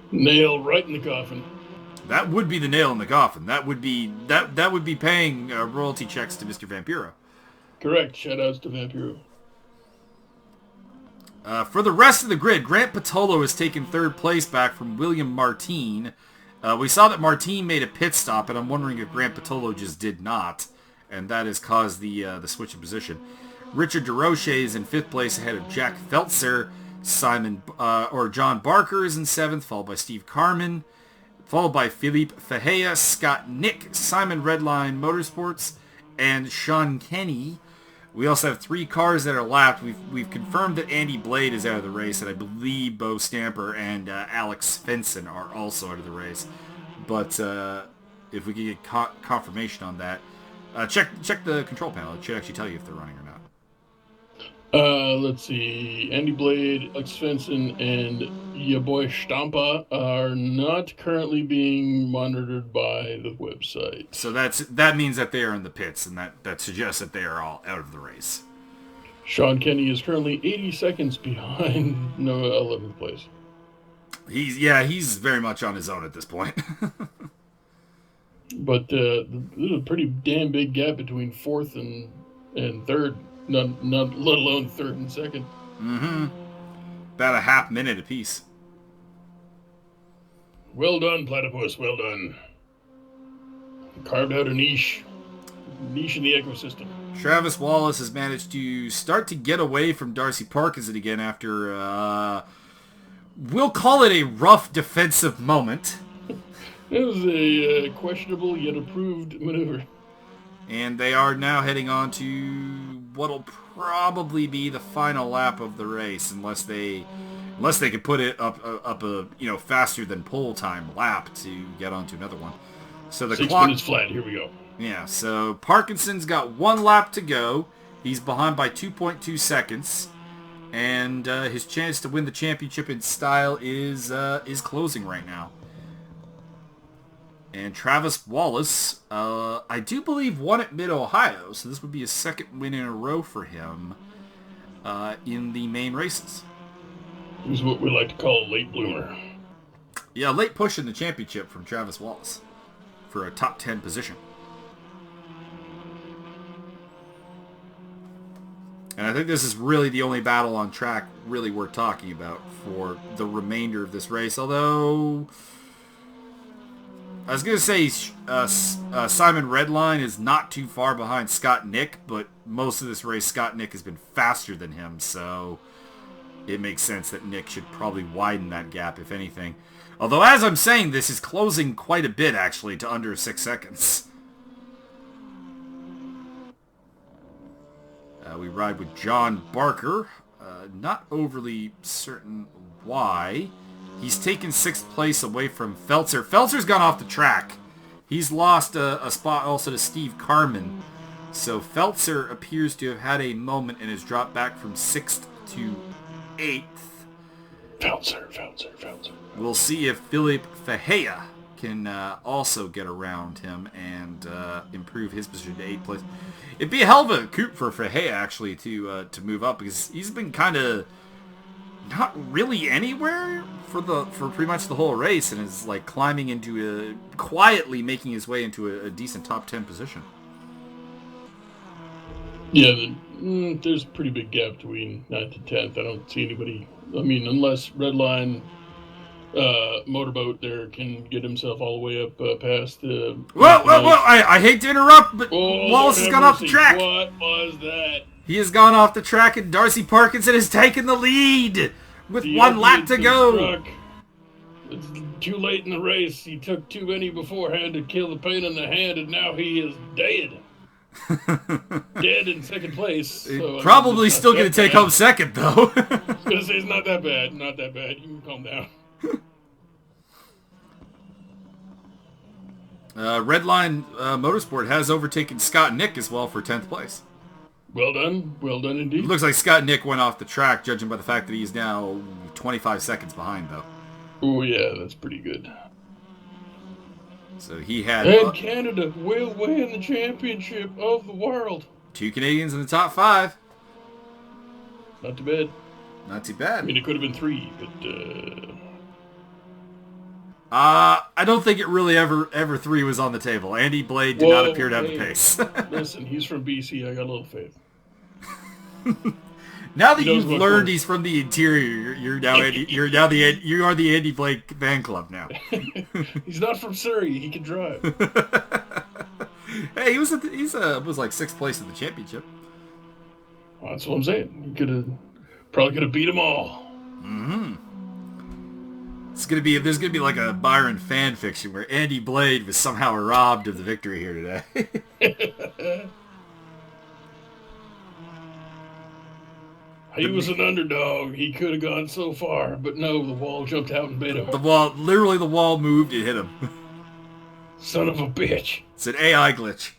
Nail right in the coffin. That would be the nail in the coffin. That would be paying royalty checks to Mr. Vampiro. Correct. Shoutouts to Vampiro. For the rest of the grid, Grant Patolo has taken third place back from William Martin. We saw that Martin made a pit stop, and I'm wondering if Grant Patolo just did not, and that has caused the switch in position. Richard DeRoche is in 5th place ahead of Jack Feltzer. John Barker is in 7th, followed by Steve Carman, followed by Philippe Fahea, Scott Nick, Simon Redline Motorsports, and Sean Kenny. We also have 3 cars that are lapped. We've confirmed that Andy Blade is out of the race, and I believe Bo Stamper and Alex Fenson are also out of the race. But if we can get confirmation on that, check the control panel. It should actually tell you if they're running or not. Let's see. Andy Blade, Alex Svensson, and your boy Stampa are not currently being monitored by the website. So that means that they are in the pits, and that suggests that they are all out of the race. Sean Kenny is currently 80 seconds behind 11th place. He's very much on his own at this point. But there's a pretty damn big gap between 4th and 3rd. Not let alone 3rd and 2nd. Mm-hmm. About a half minute apiece. Well done, Platypus. Well done. Carved out a niche in the ecosystem. Travis Wallace has managed to start to get away from Darcy Parkinson again after, we'll call it a rough defensive moment. It was a questionable yet approved maneuver. And they are now heading on to what'll probably be the final lap of the race, unless they could put it up a faster than pole time lap to get onto another one. So the 6 clock minutes flat. Here we go. Yeah. So Parkinson's got 1 lap to go. He's behind by 2.2 seconds, and his chance to win the championship in style is closing right now. And Travis Wallace, I do believe, won at Mid-Ohio, so this would be his 2nd win in a row for him in the main races. He's what we like to call a late bloomer. Yeah, late push in the championship from Travis Wallace for a top 10 position. And I think this is really the only battle on track really worth talking about for the remainder of this race, although I was going to say Simon Redline is not too far behind Scott Nick, but most of this race Scott Nick has been faster than him, so it makes sense that Nick should probably widen that gap, if anything. Although, as I'm saying, this is closing quite a bit, actually, to under 6 seconds. We ride with John Barker Not overly certain why. He's taken 6th place away from Feltzer. Feltzer's gone off the track. He's lost a spot also to Steve Carman. So Feltzer appears to have had a moment and has dropped back from 6th to 8th. Feltzer. We'll see if Philippe Fehea can also get around him and improve his position to 8th place. It'd be a hell of a coup for Fehea, actually, to move up, because he's been kind of not really anywhere for pretty much the whole race, and is like climbing into quietly making his way into a decent top 10 position. Yeah, there's a pretty big gap between 9th and 10th. I don't see anybody. I mean, unless Redline Motorboat there can get himself all the way up past the... Whoa! I hate to interrupt, but Wallace has gone off the track. What was that? He has gone off the track, and Darcy Parkinson has taken the lead with 1 lap to go. It's too late in the race. He took too many beforehand to kill the pain in the hand, and now he is dead. Dead in 2nd place. So probably still going to take home 2nd, though. I was going to say, it's not that bad. Not that bad. You can calm down. Redline Motorsport has overtaken Scott Nick as well for 10th place. Well done indeed. It looks like Scott Nick went off the track, judging by the fact that he's now 25 seconds behind, though. Oh yeah, that's pretty good. So he had... And Canada will win the championship of the world. 2 Canadians in the top 5. Not too bad. Not too bad. I mean, it could have been 3, but... I don't think it really ever 3 was on the table. Andy Blade did not appear to have the pace. Listen, he's from BC. I got a little faith. Now that you've learned he's from the interior, you are the Andy Blade fan club now. He's not from Surrey. He can drive. Hey, he was like 6th place in the championship. Well, that's what I'm saying. He probably could have beat them all. Mm-hmm. There's gonna be like a Byron fan fiction where Andy Blade was somehow robbed of the victory here today. He was an underdog. He could have gone so far, but no, the wall jumped out and bit him. The wall moved and hit him. Son of a bitch. It's an AI glitch.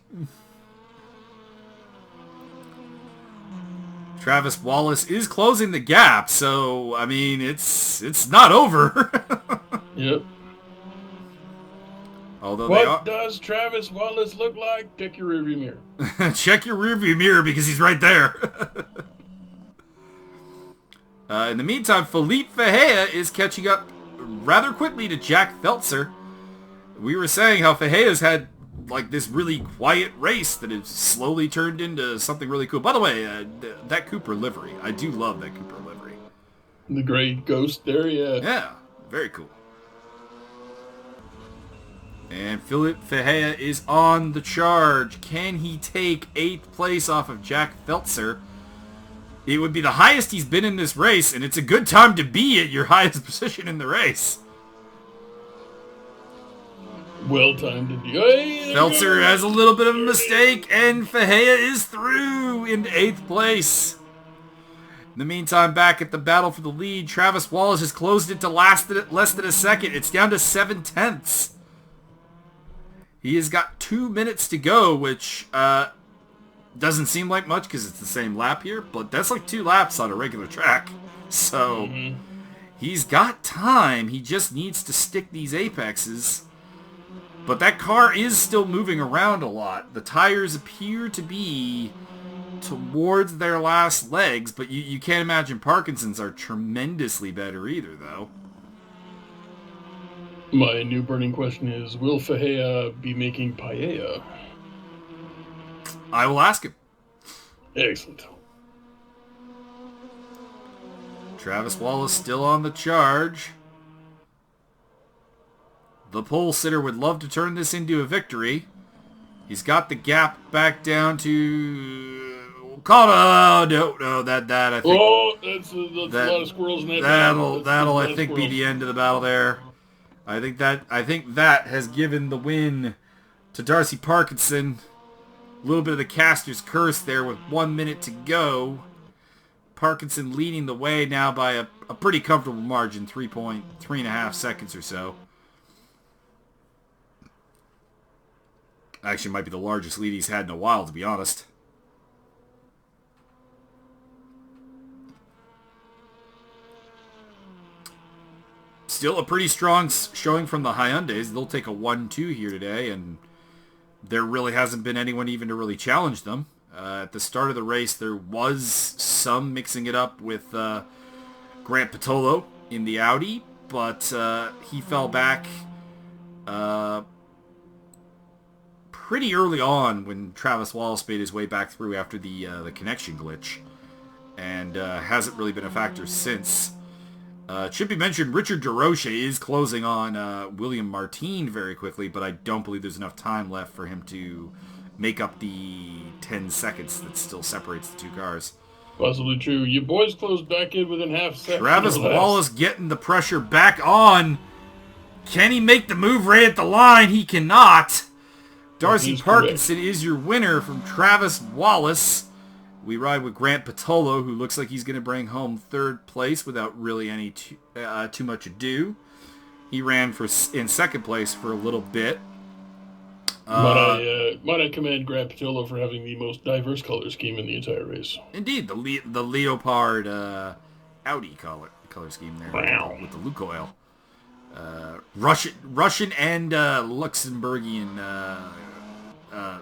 Travis Wallace is closing the gap, so I mean it's not over. Yep. Although what does Travis Wallace look like? Check your rearview mirror. Check your rearview mirror because he's right there. In the meantime, Philippe Fehea is catching up rather quickly to Jack Feltzer. We were saying how Fehea's had like this really quiet race that has slowly turned into something really cool. By the way, that Cooper livery, I do love that Cooper livery. The gray ghost there, yeah. Yeah, very cool. And Philippe Fehea is on the charge. Can he take 8th place off of Jack Feltzer? It would be the highest he's been in this race, and it's a good time to be at your highest position in the race. Well timed indeed. Hey, Feltzer has a little bit of a mistake, and Fehea is through into 8th place. In the meantime, back at the battle for the lead, Travis Wallace has closed it to less than a second. It's down to 7/10. He has got 2 minutes to go, which doesn't seem like much because it's the same lap here, but that's like 2 laps on a regular track. So he's got time. He just needs to stick these apexes. But that car is still moving around a lot. The tires appear to be towards their last legs, but you can't imagine Parkinson's are tremendously better either, though. My new burning question is, will Fehea be making paella? I will ask him. Excellent. Travis Wallace still on the charge. The pole sitter would love to turn this into a victory. He's got the gap back down to... Oh, no, that I think... Oh, that's a lot of squirrels in that battle. That'll I think, be the end of the battle there. I think that has given the win to Darcy Parkinson. A little bit of the caster's curse there with 1 minute to go. Parkinson leading the way now by a pretty comfortable margin, 3.5 seconds or so. Actually, might be the largest lead he's had in a while, to be honest. Still a pretty strong showing from the Hyundais. They'll take a 1-2 here today, and there really hasn't been anyone even to really challenge them. At the start of the race, there was some mixing it up with Grant Patolo in the Audi, but he fell back pretty early on when Travis Wallace made his way back through after the connection glitch, and hasn't really been a factor since. It should be mentioned, Richard DeRoche is closing on William Martin very quickly, but I don't believe there's enough time left for him to make up the 10 seconds that still separates the two cars. Possibly true. You boys closed back in within half a second. Travis Wallace getting the pressure back on. Can he make the move right at the line? He cannot. Darcy Parkinson is your winner from Travis Wallace. We ride with Grant Patolo, who looks like he's going to bring home third place without really any too much ado. He ran in second place for a little bit. Might I commend Grant Patolo for having the most diverse color scheme in the entire race. Indeed, the Leopard Audi color scheme there. Wow. With the Lukoil. Russian and Luxembourgian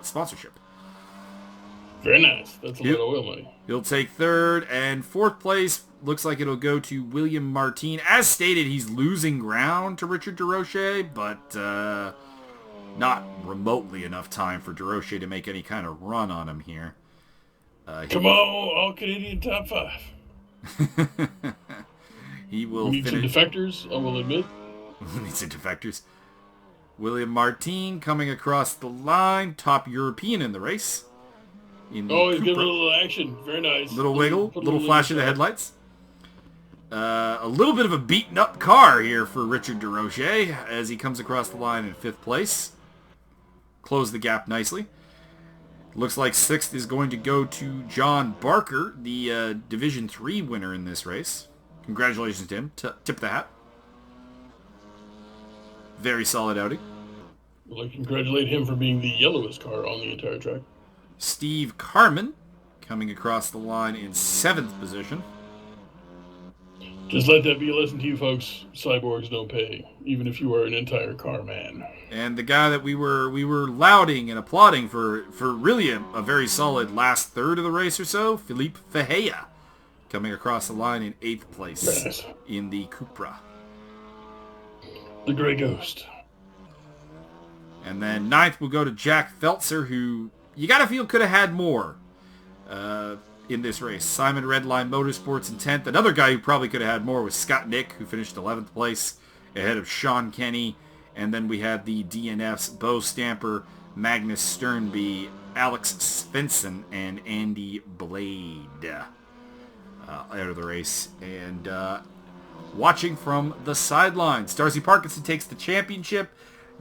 sponsorship. Very nice. That's a lot of oil money. He'll take third, and fourth place looks like it'll go to William Martin. As stated, he's losing ground to Richard DeRoche, but not remotely enough time for DeRoche to make any kind of run on him here. Come on, all Canadian top 5. He will need some defectors, I will admit. Need some defectors. William Martin coming across the line, top European in the race. He's giving a little action. Very nice. Little wiggle, little flash of the headlights. A little bit of a beaten up car here for Richard DeRoche as he comes across the line in fifth place. Close the gap nicely. Looks like sixth is going to go to John Barker, the Division 3 winner in this race. Congratulations to him. Tip the hat. Very solid outing. I'd like to congratulate him for being the yellowest car on the entire track. Steve Carman coming across the line in 7th position. Just let that be a lesson to you folks. Cyborgs don't pay, even if you are an entire car man. And the guy that we were lauding and applauding for really a very solid last third of the race or so, Philippe Fehea, coming across the line in 8th place in the Cupra. The Grey Ghost. And then 9th will go to Jack Feltzer, who you gotta feel could have had more in this race. Simon Redline Motorsports in 10th. Another guy who probably could have had more was Scott Nick, who finished 11th place ahead of Sean Kenny. And then we had the DNFs, Bo Stamper, Magnus Sternby, Alex Svensson, and Andy Blade out of the race. And watching from the sidelines, Darcy Parkinson takes the championship.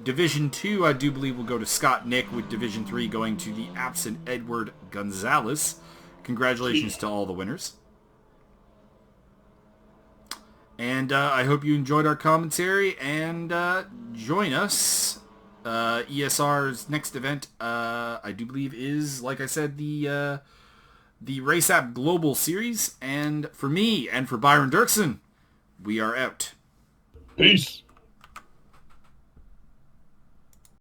Division 2, I do believe, will go to Scott Nick, with Division 3 going to the absent Edward Gonzalez. Congratulations to all the winners. And I hope you enjoyed our commentary, and join us. ESR's next event, I do believe, is, like I said, the Race App Global Series. And for me and for Byron Dirksen, we are out. Peace.